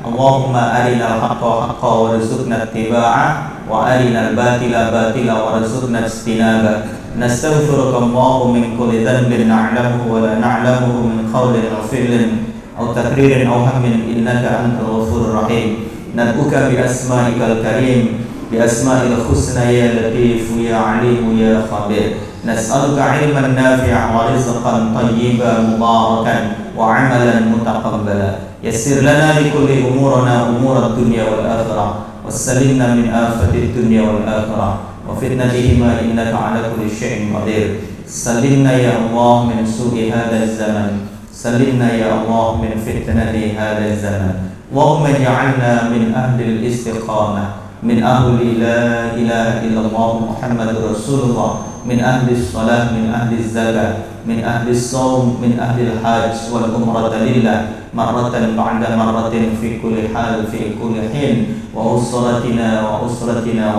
[SPEAKER 2] Allahumma arinal haqqa haqqa warzuqna ittiba'ah, wa arinal batila batila warzuqna ijtinabah. Nastaghfiruka Allahumma min kulli dhanbin na'lamuhu wa la na'lamuhu, min qawlin aw fi'lin aw taqririn aw hammin, innaka antal ghafurur rahim. Nad'uka bi asma'ikal karim, bi asma'il husna ya latif ya alim ya khabir. Nas'aluka ilman nafi'an wa rizqan tayyiban mubarakan wa amalan mutaqabbala. Yassir lana li kulli umurina umurad dunya wal akhirah, wassalimna min afatid dunya wal akhirah, wa fitnatihima innaka ala kulli syai'in qadir. Salimna ya Allah min su'i hadzal zaman, salimna ya Allah min fitnati hadzal zaman. Allahumma ij'alna min ahlil istiqamah, min ahli la ilaha illallah Muhammadur Rasulullah, min ahli salat, min ahli zakat,
[SPEAKER 1] من أهل الصوم من أهل الحج والعمرة لله مرة بعد مرة في كل حال في كل حين وأسرتنا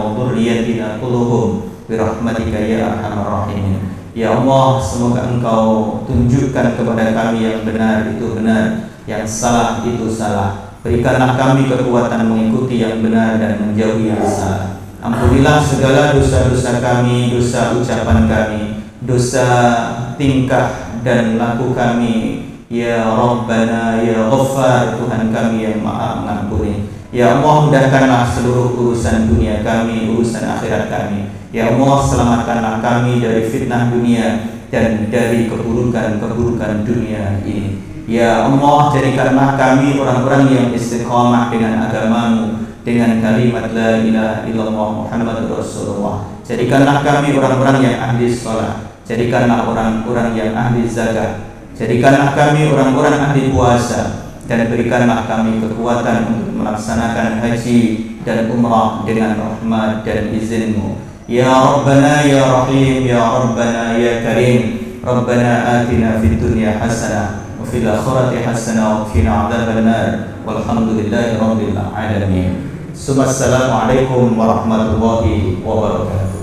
[SPEAKER 1] وذريتنا كلهم برحمتك يا أرحم الراحمين. Ya Allah, semoga Engkau tunjukkan kepada kami yang benar itu benar, yang salah itu salah. Berikanlah kami kekuatan mengikuti yang benar dan menjauhi yang salah. Ampunilah segala dosa-dosa kami, dosa ucapan kami, dosa tingkah dan laku kami. Ya Rabbana, Ya Ghaffar, Tuhan kami yang maha mengampuni. Ya Allah, mudahkanlah seluruh urusan dunia kami, urusan akhirat kami. Ya Allah, selamatkanlah kami dari fitnah dunia dan dari keburukan-keburukan dunia ini. Ya Allah, jadikanlah kami orang-orang yang istiqamah dengan agamamu, dengan kalimat la ilaha illallah Muhammadur Rasulullah. Jadikanlah kami orang-orang yang ahli salat, jadikanlah orang-orang yang ahli zakat, jadikanlah kami orang-orang ahli puasa, dan berikanlah kami kekuatan untuk melaksanakan haji dan umrah dengan rahmat dan izin-Mu. Ya Rabbana ya Rahim, Ya Rabbana ya Karim. Rabbana atina fid dunya hasanah wa fil akhirati hasanah wa qina adzabannar. Walhamdulillahi rabbil alamin. Assalamualaikum warahmatullahi wabarakatuh.